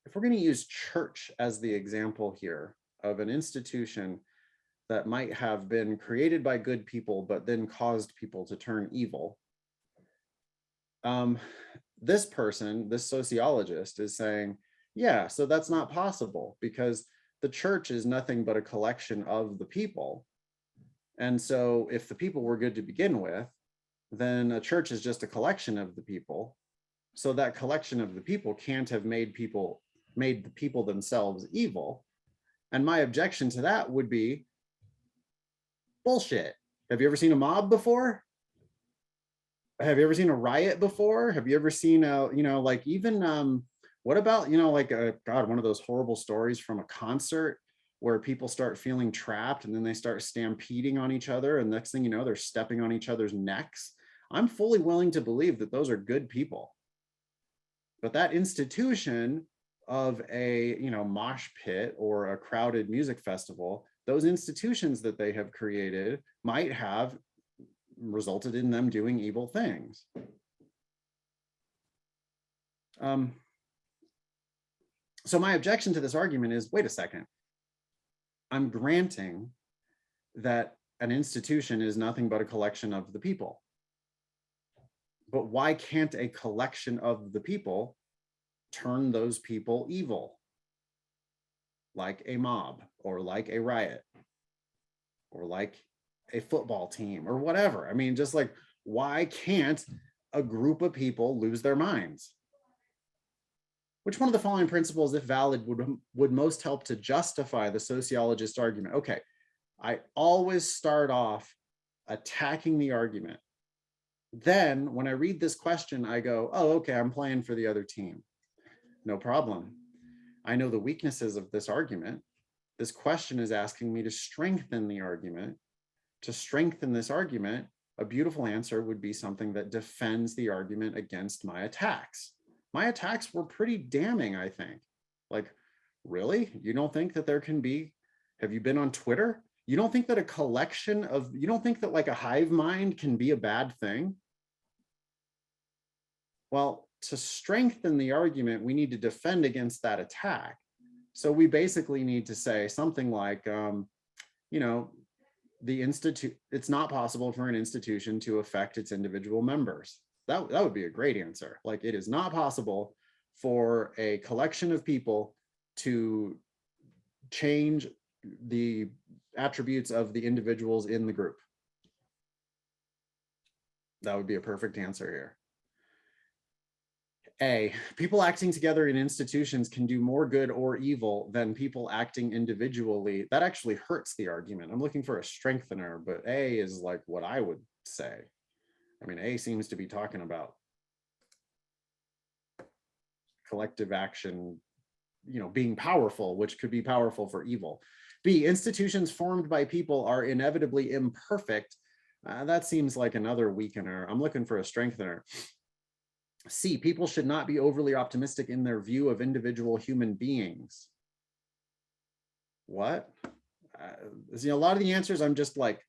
Speaker 1: If we're going to use church as the example here of an institution that might have been created by good people, but then caused people to turn evil. This person, this sociologist, is saying, yeah, so that's not possible because the church is nothing but a collection of the people. And so if the people were good to begin with, then a church is just a collection of the people. So that collection of the people can't have made the people themselves evil. And my objection to that would be, bullshit. Have you ever seen a mob before? have you ever seen a riot before? Have you ever seen a, like even what about, like God, one of those horrible stories from a concert where people start feeling trapped and then they start stampeding on each other, and next thing you know, they're stepping on each other's necks. I'm fully willing to believe that those are good people. But that institution of a, mosh pit or a crowded music festival, those institutions that they have created might have resulted in them doing evil things. So my objection to this argument is, wait a second. I'm granting that an institution is nothing but a collection of the people. But why can't a collection of the people turn those people evil? Like a mob, or like a riot, or like a football team, or whatever. I mean, just like, why can't a group of people lose their minds? Which one of the following principles, if valid, would most help to justify the sociologist argument? Okay, I always start off attacking the argument. Then when I read this question, I go, oh, okay, I'm playing for the other team. No problem. I know the weaknesses of this argument. This question is asking me to strengthen the argument. To strengthen this argument, a beautiful answer would be something that defends the argument against my attacks. My attacks were pretty damning, I think. Like, really? You don't think that there can be, have you been on Twitter? You don't think that a collection of, you don't think that like a hive mind can be a bad thing? Well, to strengthen the argument, we need to defend against that attack. So we basically need to say something like, it's not possible for an institution to affect its individual members. That would be a great answer. Like, it is not possible for a collection of people to change the attributes of the individuals in the group. That would be a perfect answer here. A, people acting together in institutions can do more good or evil than people acting individually. That actually hurts the argument. I'm looking for a strengthener, but A is like what I would say. I mean, A seems to be talking about collective action, being powerful, which could be powerful for evil. B, institutions formed by people are inevitably imperfect. That seems like another weakener. I'm looking for a strengthener. C, people should not be overly optimistic in their view of individual human beings. What? A lot of the answers I'm just like,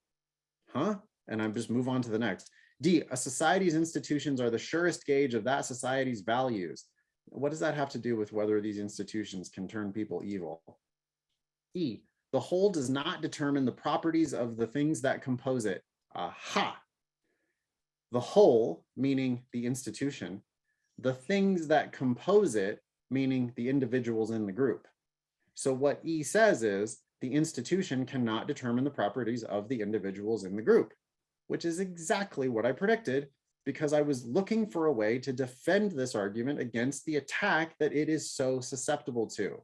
Speaker 1: huh? And I'm just move on to the next. D, a society's institutions are the surest gauge of that society's values. What does that have to do with whether these institutions can turn people evil? E, the whole does not determine the properties of the things that compose it. Aha. The whole, meaning the institution, the things that compose it, meaning the individuals in the group. So what E says is the institution cannot determine the properties of the individuals in the group, which is exactly what I predicted, because I was looking for a way to defend this argument against the attack that it is so susceptible to.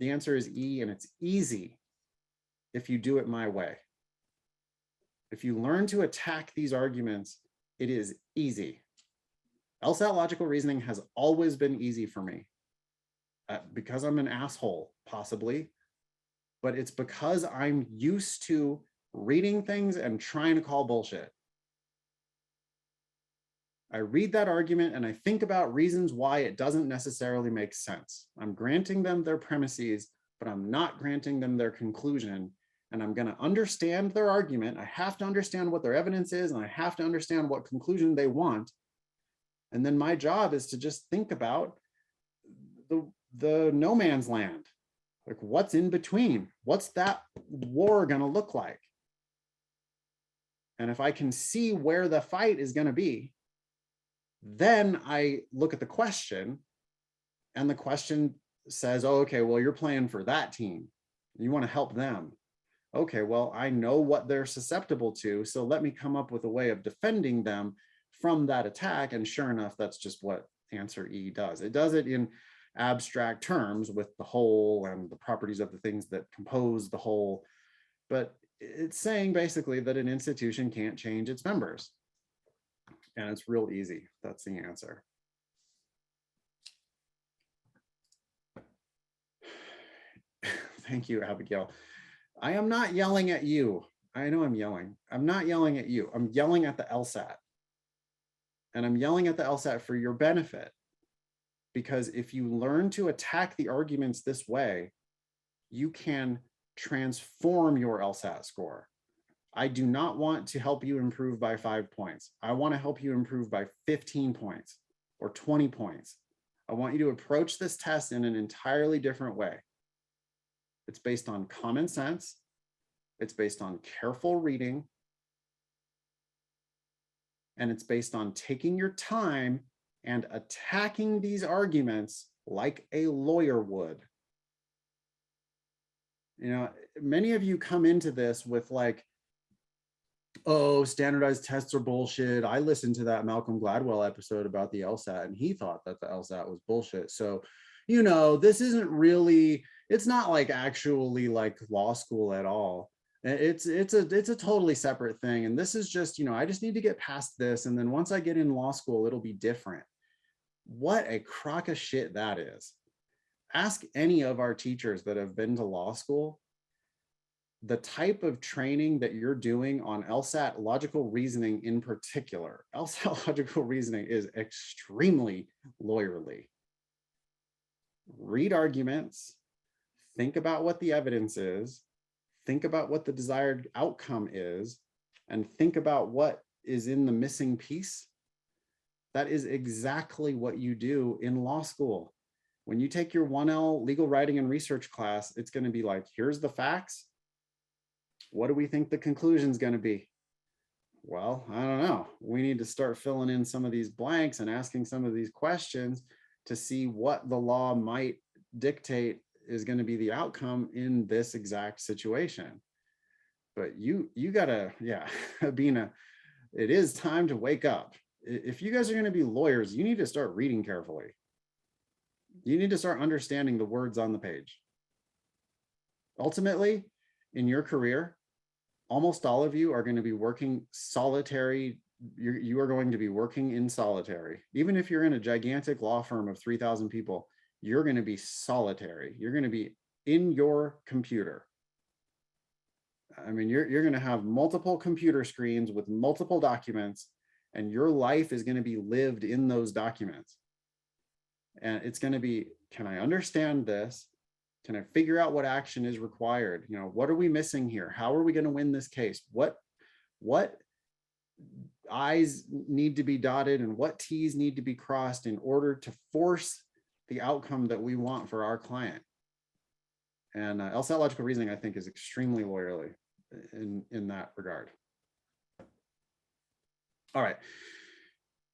Speaker 1: The answer is E, and it's easy if you do it my way. If you learn to attack these arguments, it is easy. LSAT logical reasoning has always been easy for me because I'm an asshole, possibly, but it's because I'm used to reading things and trying to call bullshit. I read that argument and I think about reasons why it doesn't necessarily make sense. I'm granting them their premises, but I'm not granting them their conclusion. And I'm going to understand their argument. I have to understand what their evidence is, and I have to understand what conclusion they want. And then my job is to just think about the no man's land. Like, what's in between? What's that war going to look like? And if I can see where the fight is going to be, then I look at the question, and the question says, oh, okay, well, you're playing for that team. You want to help them. Okay, well, I know what they're susceptible to, so let me come up with a way of defending them from that attack. And sure enough, that's just what answer E does. It does it in abstract terms with the whole and the properties of the things that compose the whole, but it's saying basically that an institution can't change its members. And it's real easy. That's the answer. Thank you, Abigail. I am not yelling at you. I know I'm yelling. I'm not yelling at you. I'm yelling at the LSAT. And I'm yelling at the LSAT for your benefit. Because if you learn to attack the arguments this way, you can transform your LSAT score. I do not want to help you improve by 5 points. I want to help you improve by 15 points or 20 points. I want you to approach this test in an entirely different way. It's based on common sense. It's based on careful reading. And it's based on taking your time and attacking these arguments like a lawyer would. You know, many of you come into this with like, oh, standardized tests are bullshit. I listened to that Malcolm Gladwell episode about the LSAT, and he thought that the LSAT was bullshit. So, you know, this isn't really, it's not like actually like law school at all. It's a totally separate thing. And this is just, you know, I just need to get past this. And then once I get in law school, it'll be different. What a crock of shit that is. Ask any of our teachers that have been to law school, the type of training that you're doing on LSAT logical reasoning in particular. LSAT logical reasoning is extremely lawyerly. Read arguments, think about what the evidence is, think about what the desired outcome is, and think about what is in the missing piece. That is exactly what you do in law school. When you take your 1L legal writing and research class, it's going to be like, here's the facts. What do we think the conclusion is going to be? Well, I don't know. We need to start filling in some of these blanks and asking some of these questions to see what the law might dictate is going to be the outcome in this exact situation. But you gotta, yeah, Abina, it is time to wake up. If you guys are going to be lawyers, you need to start reading carefully. You need to start understanding the words on the page. Ultimately, in your career, almost all of you are going to be working solitary. You are going to be working in solitary. Even if you're in a gigantic law firm of 3,000 people, you're going to be solitary. You're going to be in your computer. I mean, you're going to have multiple computer screens with multiple documents, and your life is going to be lived in those documents. And it's going to be, can I understand this? Can I figure out what action is required? You know, what are we missing here? How are we going to win this case? What I's need to be dotted and what T's need to be crossed in order to force the outcome that we want for our client? And LSAT logical reasoning, I think, is extremely lawyerly in that regard. All right.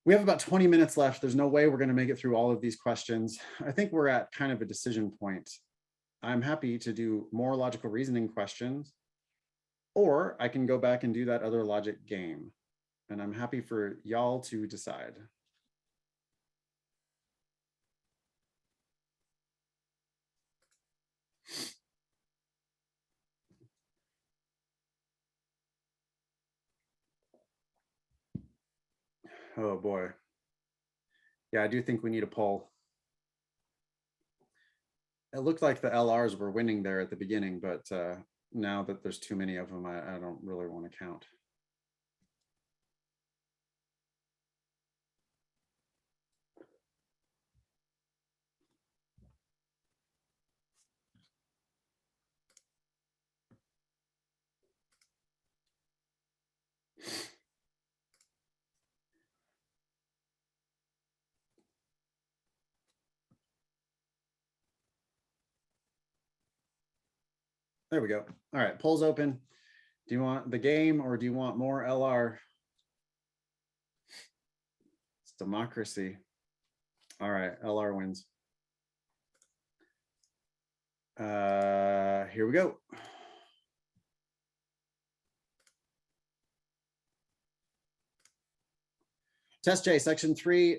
Speaker 1: We have about 20 minutes left. There's no way we're going to make it through all of these questions. I think we're at kind of a decision point. I'm happy to do more logical reasoning questions, or I can go back and do that other logic game. And I'm happy for y'all to decide. Oh boy. Yeah, I do think we need a poll. It looked like the LRs were winning there at the beginning, but now that there's too many of them, I don't really want to count. There we go. All right, poll's open. Do you want the game or do you want more LR? It's democracy. All right, LR wins. Here we go. Test J, section 3,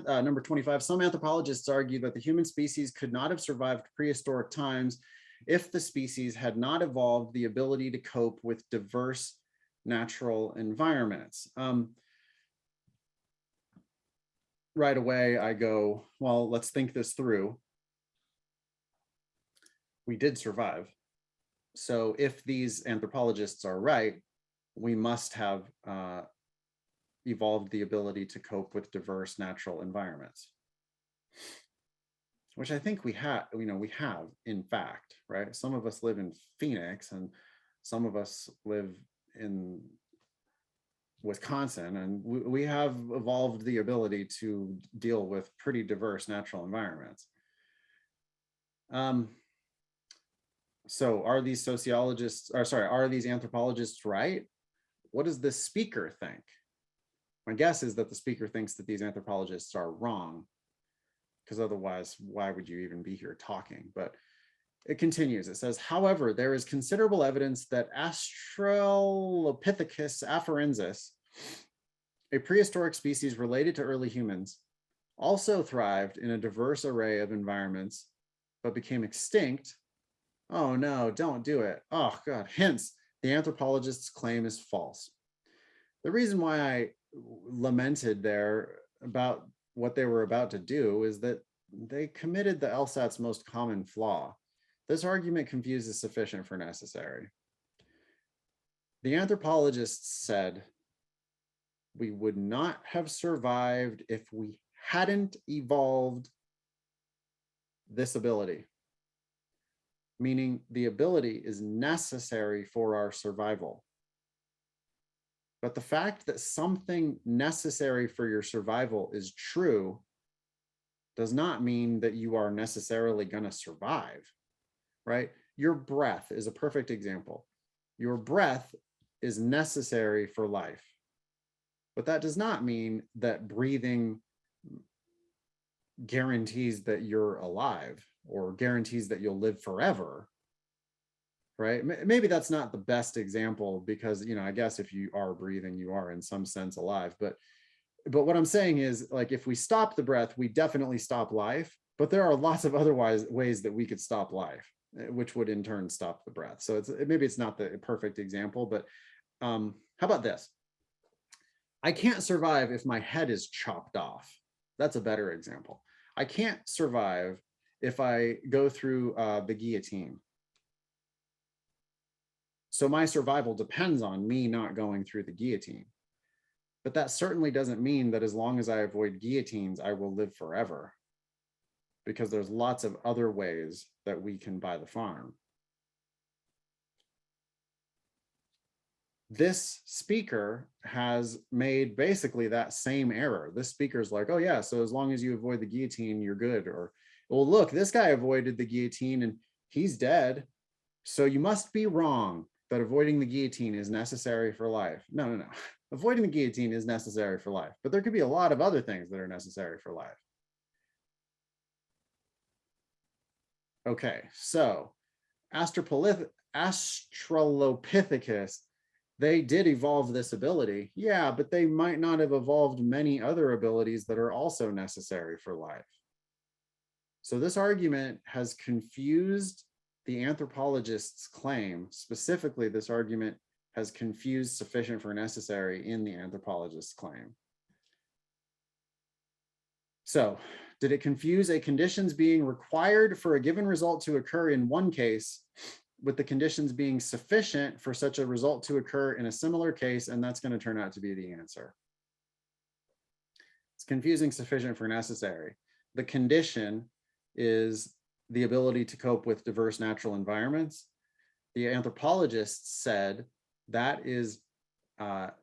Speaker 1: number 25. Some anthropologists argue that the human species could not have survived prehistoric times if the species had not evolved the ability to cope with diverse natural environments. right away I go, well, let's think this through. We did survive. So if these anthropologists are right, we must have evolved the ability to cope with diverse natural environments, which I think we have, we have in fact, right? Some of us live in Phoenix and some of us live in Wisconsin, and we have evolved the ability to deal with pretty diverse natural environments. So are these sociologists, or sorry, are these anthropologists right? What does the speaker think? My guess is that the speaker thinks that these anthropologists are wrong, because otherwise, why would you even be here talking? But it continues. It says, however, there is considerable evidence that Australopithecus afarensis, a prehistoric species related to early humans, also thrived in a diverse array of environments, but became extinct. Oh no, don't do it. Oh God. Hence, the anthropologists' claim is false. The reason why I lamented there about what they were about to do is that they committed the LSAT's most common flaw. This argument confuses sufficient for necessary. The anthropologists said we would not have survived if we hadn't evolved this ability, meaning the ability is necessary for our survival. But the fact that something necessary for your survival is true does not mean that you are necessarily going to survive, right? Your breath is a perfect example. Your breath is necessary for life, but that does not mean that breathing guarantees that you're alive or guarantees that you'll live forever, right? Maybe that's not the best example because, I guess if you are breathing, you are in some sense alive. But what I'm saying is, like, if we stop the breath, we definitely stop life. But there are lots of other ways that we could stop life, which would in turn stop the breath. So maybe it's not the perfect example, but how about this? I can't survive if my head is chopped off. That's a better example. I can't survive if I go through the guillotine. So my survival depends on me not going through the guillotine. But that certainly doesn't mean that as long as I avoid guillotines, I will live forever, because there's lots of other ways that we can buy the farm. This speaker has made basically that same error. This speaker is like, oh yeah, so as long as you avoid the guillotine, you're good. Or, well, look, this guy avoided the guillotine and he's dead. So you must be wrong that avoiding the guillotine is necessary for life. No. Avoiding the guillotine is necessary for life, but there could be a lot of other things that are necessary for life. Okay, so Australopithecus, they did evolve this ability. Yeah, but they might not have evolved many other abilities that are also necessary for life. So this argument has confused the anthropologists' claim. Specifically, this argument has confused sufficient for necessary in the anthropologist's claim. So, did it confuse a conditions being required for a given result to occur in one case with the conditions being sufficient for such a result to occur in a similar case? And that's going to turn out to be the answer. It's confusing sufficient for necessary. The condition is the ability to cope with diverse natural environments. The anthropologists said that is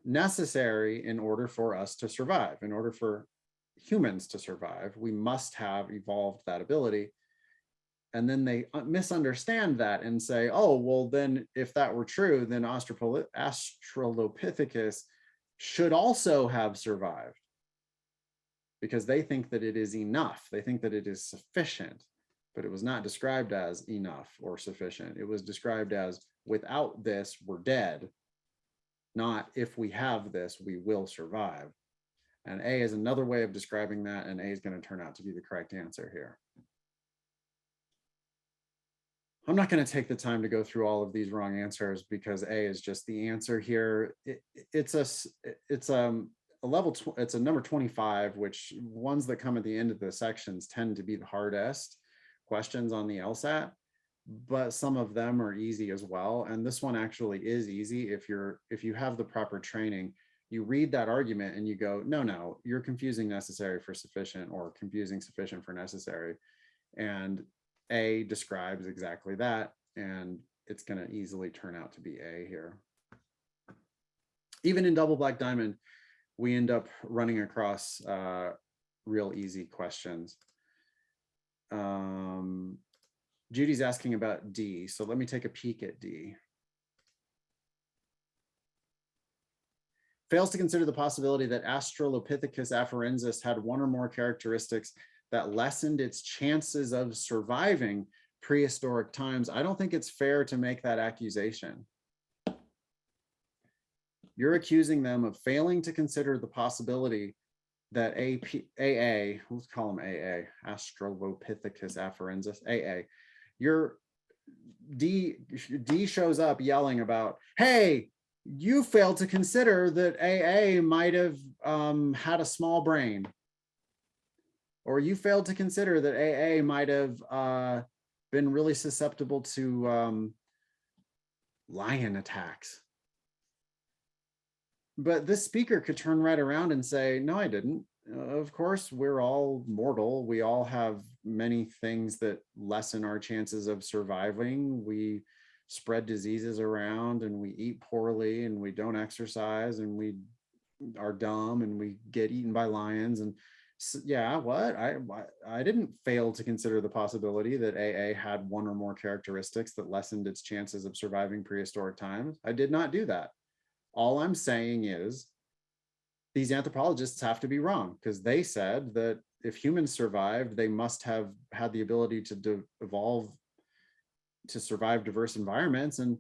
Speaker 1: necessary in order for us to survive. In order for humans to survive, we must have evolved that ability. And then they misunderstand that and say, oh, well, then if that were true, then Australopithecus should also have survived, because they think that it is enough. They think that it is sufficient, but it was not described as enough or sufficient. It was described as, without this, we're dead. Not, if we have this, we will survive. And A is another way of describing that, and A is going to turn out to be the correct answer here. I'm not going to take the time to go through all of these wrong answers because A is just the answer here. It's a it's a number 25, which ones that come at the end of the sections tend to be the hardest questions on the LSAT, but some of them are easy as well. And this one actually is easy if you have the proper training. You read that argument and you go, no, you're confusing necessary for sufficient, or confusing sufficient for necessary. And A describes exactly that, and it's going to easily turn out to be A here. Even in double black diamond, we end up running across real easy questions. Judy's asking about D, so let me take a peek at D. Fails to consider the possibility that Australopithecus afarensis had one or more characteristics that lessened its chances of surviving prehistoric times. I don't think it's fair to make that accusation. You're accusing them of failing to consider the possibility that AA, let's call him AA, Australopithecus afarensis, AA. D shows up yelling about, hey, you failed to consider that AA might have had a small brain, or you failed to consider that AA might have been really susceptible to lion attacks. But this speaker could turn right around and say, no, I didn't. Of course, we're all mortal. We all have many things that lessen our chances of surviving. We spread diseases around, and we eat poorly, and we don't exercise, and we are dumb, and we get eaten by lions. And so, yeah, what? I didn't fail to consider the possibility that AA had one or more characteristics that lessened its chances of surviving prehistoric times. I did not do that. All I'm saying is these anthropologists have to be wrong, because they said that if humans survived, they must have had the ability to evolve to survive diverse environments. And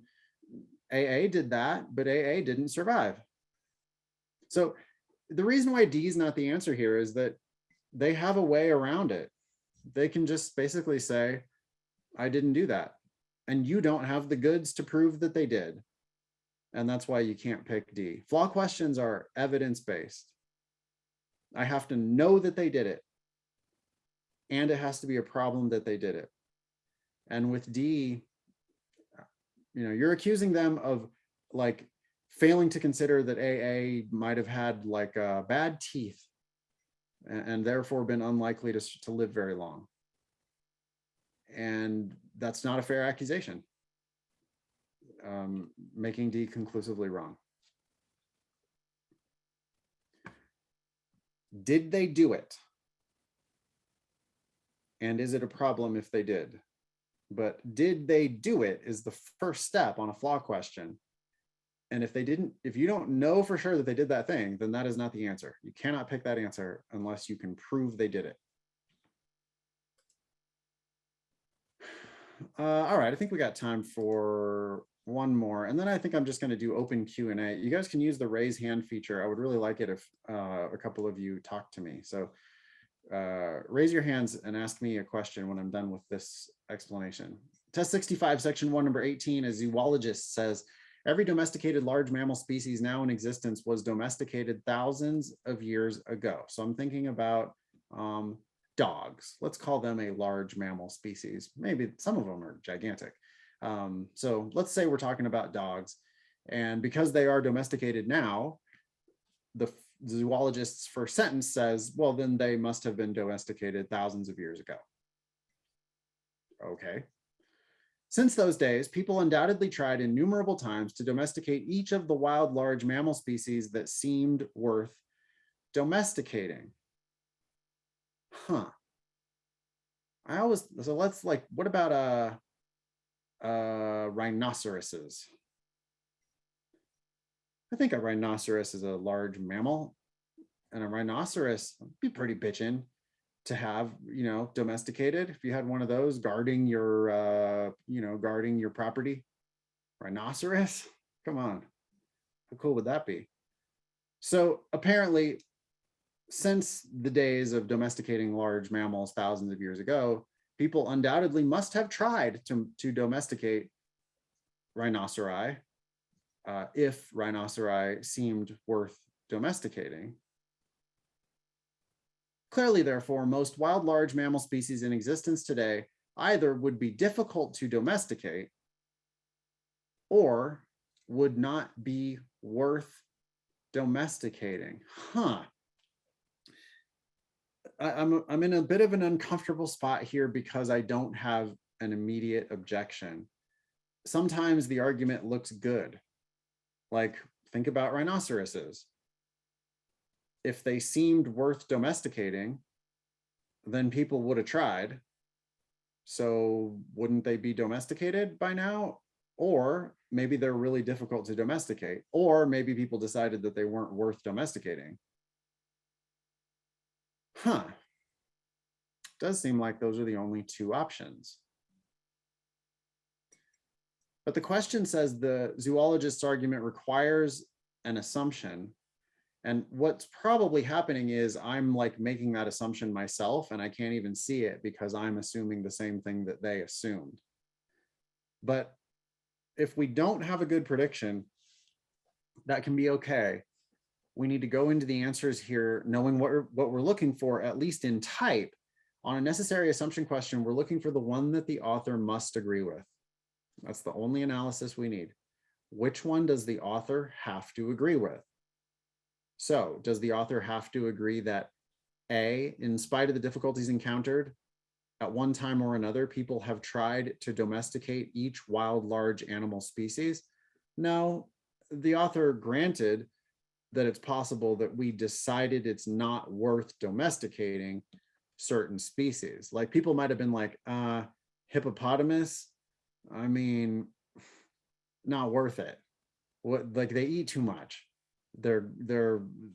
Speaker 1: AA did that, but AA didn't survive. So the reason why D is not the answer here is that they have a way around it. They can just basically say, I didn't do that. And you don't have the goods to prove that they did. And that's why you can't pick D. Flaw questions are evidence-based. I have to know that they did it, and it has to be a problem that they did it. And with D, you're accusing them of like failing to consider that AA might have had like bad teeth and therefore been unlikely to live very long. And that's not a fair accusation. Making D conclusively wrong. Did they do it? And is it a problem if they did? But did they do it is the first step on a flaw question. And if you don't know for sure that they did that thing, then that is not the answer. You cannot pick that answer unless you can prove they did it. All right, I think we got time for one more, and then I think I'm just going to do open Q&A. You guys can use the raise hand feature. I would really like it if a couple of you talk to me. So raise your hands and ask me a question when I'm done with this explanation. Test 65, section 1, number 18, a zoologist says, every domesticated large mammal species now in existence was domesticated thousands of years ago. So I'm thinking about dogs. Let's call them a large mammal species. Maybe some of them are gigantic. So let's say we're talking about dogs, and because they are domesticated now, the zoologist's first sentence says, well, then they must have been domesticated thousands of years ago. Okay. Since those days, people undoubtedly tried innumerable times to domesticate each of the wild large mammal species that seemed worth domesticating. Huh. So let's what about rhinoceroses? I think a rhinoceros is a large mammal, and a rhinoceros would be pretty bitchin' to have, domesticated. If you had one of those guarding your, guarding your property. Rhinoceros? Come on. How cool would that be? So apparently, since the days of domesticating large mammals thousands of years ago, people undoubtedly must have tried to domesticate rhinoceri if rhinoceri seemed worth domesticating. Clearly, therefore, most wild large mammal species in existence today either would be difficult to domesticate or would not be worth domesticating. I'm in a bit of an uncomfortable spot here because I don't have an immediate objection. Sometimes the argument looks good. Like, think about rhinoceroses. If they seemed worth domesticating, then people would have tried. So wouldn't they be domesticated by now? Or maybe they're really difficult to domesticate, or maybe people decided that they weren't worth domesticating. Does seem like those are the only two options. But the question says the zoologist's argument requires an assumption. And what's probably happening is I'm like making that assumption myself, and I can't even see it because I'm assuming the same thing that they assumed. But if we don't have a good prediction, that can be okay. We need to go into the answers here knowing what we're looking for, at least in type. On a necessary assumption question, we're looking for the one that the author must agree with. That's the only analysis we need. Which one does the author have to agree with? So does the author have to agree that A, in spite of the difficulties encountered, at one time or another, people have tried to domesticate each wild large animal species? No, the author granted that it's possible that we decided it's not worth domesticating certain species. Like people might have been like, hippopotamus, I mean, not worth it. What, like they eat too much. They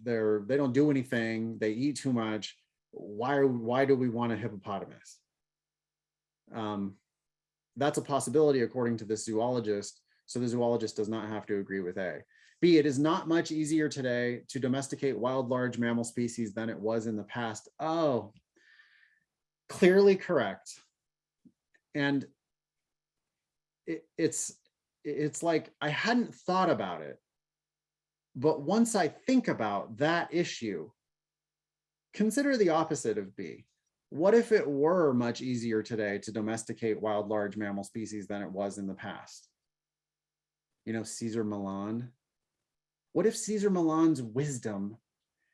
Speaker 1: don't do anything. They eat too much. Why do we want a hippopotamus? That's a possibility according to the zoologist. So the zoologist does not have to agree with A. B, it is not much easier today to domesticate wild large mammal species than it was in the past. Oh, clearly correct. And it's like I hadn't thought about it, but once I think about that issue, consider the opposite of B. What if it were much easier today to domesticate wild large mammal species than it was in the past? You know, Caesar Milan. What if Caesar Milan's wisdom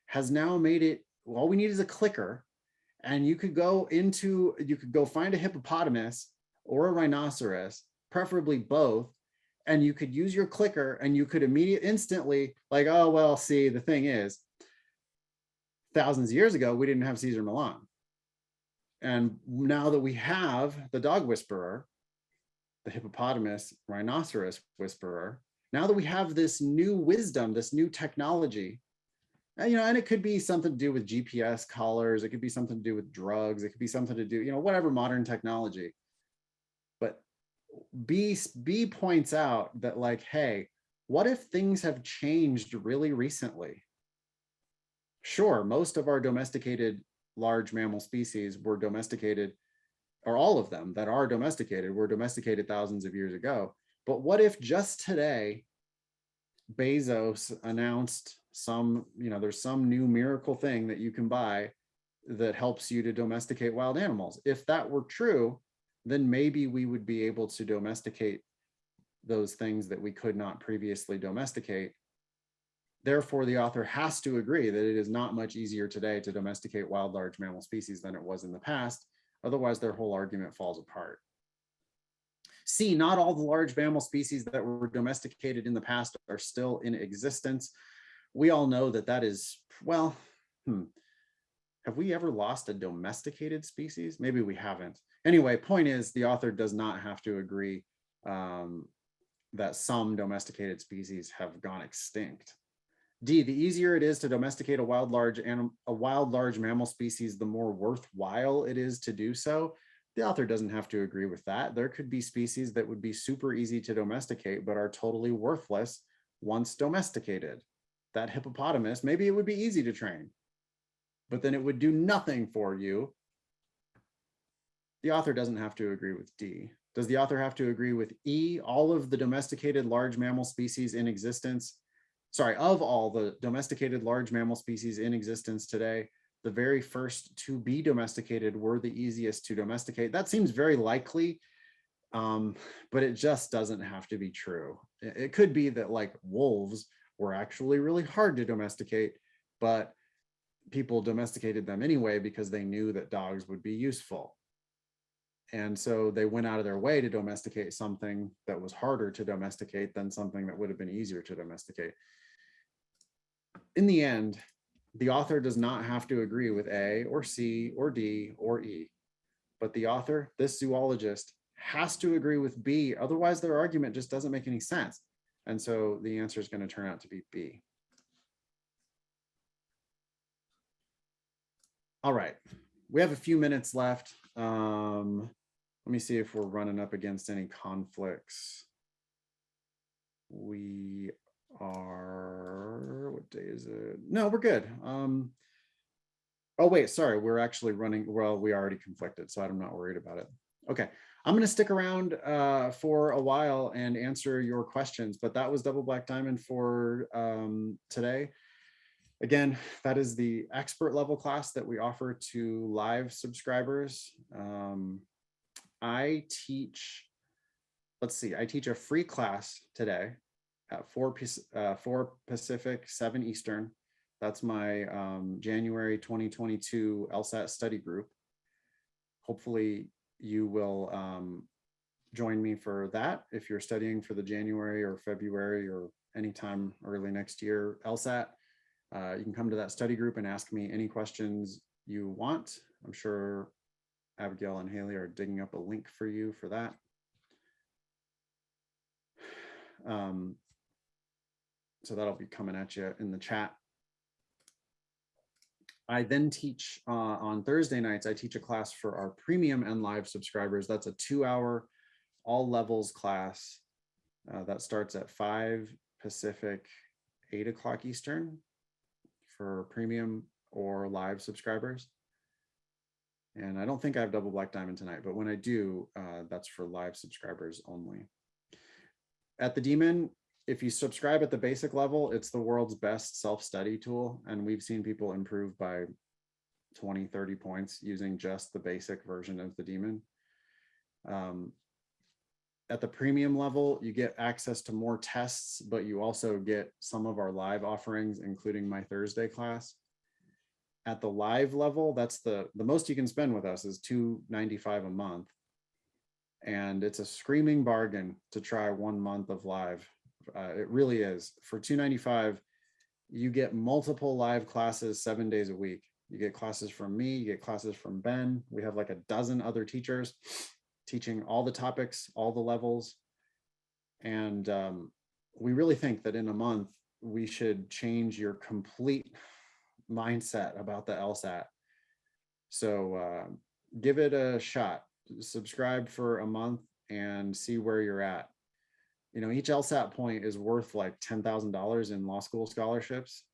Speaker 1: has now made it, all we need is a clicker, and you could go find a hippopotamus or a rhinoceros, preferably both, and you could use your clicker and you could instantly like, oh, well, see, the thing is, thousands of years ago, we didn't have Caesar Milan. And now that we have the dog whisperer, the hippopotamus rhinoceros whisperer, now that we have this new wisdom, this new technology, and, you know, and it could be something to do with GPS collars, it could be something to do with drugs, it could be something to do, you know, whatever modern technology. But B points out that like, hey, what if things have changed really recently? Sure, most of our domesticated large mammal species were domesticated, or all of them that are domesticated were domesticated thousands of years ago. But what if just today, Bezos announced some, you know, there's some new miracle thing that you can buy that helps you to domesticate wild animals? If that were true, then maybe we would be able to domesticate those things that we could not previously domesticate. Therefore, the author has to agree that it is not much easier today to domesticate wild large mammal species than it was in the past. Otherwise, their whole argument falls apart. C, not all the large mammal species that were domesticated in the past are still in existence. We all know that that is, well, have we ever lost a domesticated species? Maybe we haven't. Anyway, point is the author does not have to agree that some domesticated species have gone extinct. D, the easier it is to domesticate a wild large mammal species, the more worthwhile it is to do so. The author doesn't have to agree with that. There could be species that would be super easy to domesticate, but are totally worthless once domesticated. That hippopotamus, maybe it would be easy to train, but then it would do nothing for you. The author doesn't have to agree with D. Does the author have to agree with E? All of the domesticated large mammal species in existence, of all the domesticated large mammal species in existence today, the very first to be domesticated were the easiest to domesticate. That seems very likely, but it just doesn't have to be true. It could be that like wolves were actually really hard to domesticate, but people domesticated them anyway because they knew that dogs would be useful. And so they went out of their way to domesticate something that was harder to domesticate than something that would have been easier to domesticate. In the end, the author does not have to agree with A or C or D or E, but the author, this zoologist, has to agree with B. Otherwise, their argument just doesn't make any sense. And so the answer is going to turn out to be B. All right, we have a few minutes left. Let me see if we're running up against any conflicts. We are, what day is it? No, we're good. Oh wait, sorry, we're actually running, well, we already conflicted, so I'm not worried about it. Okay, I'm gonna stick around for a while and answer your questions, but that was Double Black Diamond for today. Again, that is the expert level class that we offer to live subscribers. I teach, let's see, I teach a free class today at 4 Pacific, 7 Eastern. That's my January 2022 LSAT study group. Hopefully you will join me for that if you're studying for the January or February or anytime early next year LSAT. You can come to that study group and ask me any questions you want. I'm sure Abigail and Haley are digging up a link for you for that. So that'll be coming at you in the chat. I then teach on Thursday nights, I teach a class for our premium and live subscribers. That's a 2-hour all levels class that starts at 5 Pacific, 8 o'clock Eastern for premium or live subscribers. And I don't think I have Double Black Diamond tonight, but when I do, that's for live subscribers only. At the Demon, if you subscribe at the basic level, it's the world's best self-study tool. And we've seen people improve by 20, 30 points using just the basic version of the Demon. At the premium level, you get access to more tests, but you also get some of our live offerings, including my Thursday class. At the live level, that's the most you can spend with us is $2.95 a month. And it's a screaming bargain to try 1 month of live. It really is. For $2.95, you get multiple live classes 7 days a week. You get classes from me, you get classes from Ben. We have like a dozen other teachers teaching all the topics, all the levels. And we really think that in a month, we should change your complete mindset about the LSAT. So give it a shot. Subscribe for a month and see where you're at. You know, each LSAT point is worth like $10,000 in law school scholarships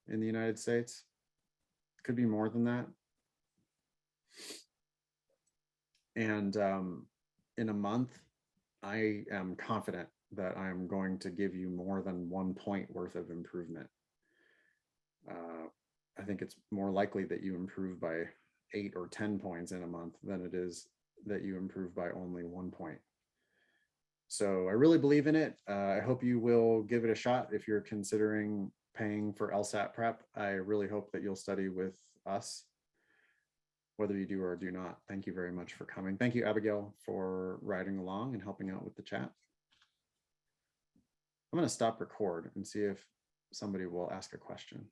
Speaker 1: in the United States. Could be more than that. And in a month, I am confident that I'm going to give you more than 1 point worth of improvement. I think it's more likely that you improve by 8 or 10 points in a month than it is that you improve by only 1 point. So I really believe in it. I hope you will give it a shot if you're considering paying for LSAT prep. I really hope that you'll study with us, whether you do or do not. Thank you very much for coming. Thank you, Abigail, for riding along and helping out with the chat. I'm going to stop record and see if somebody will ask a question.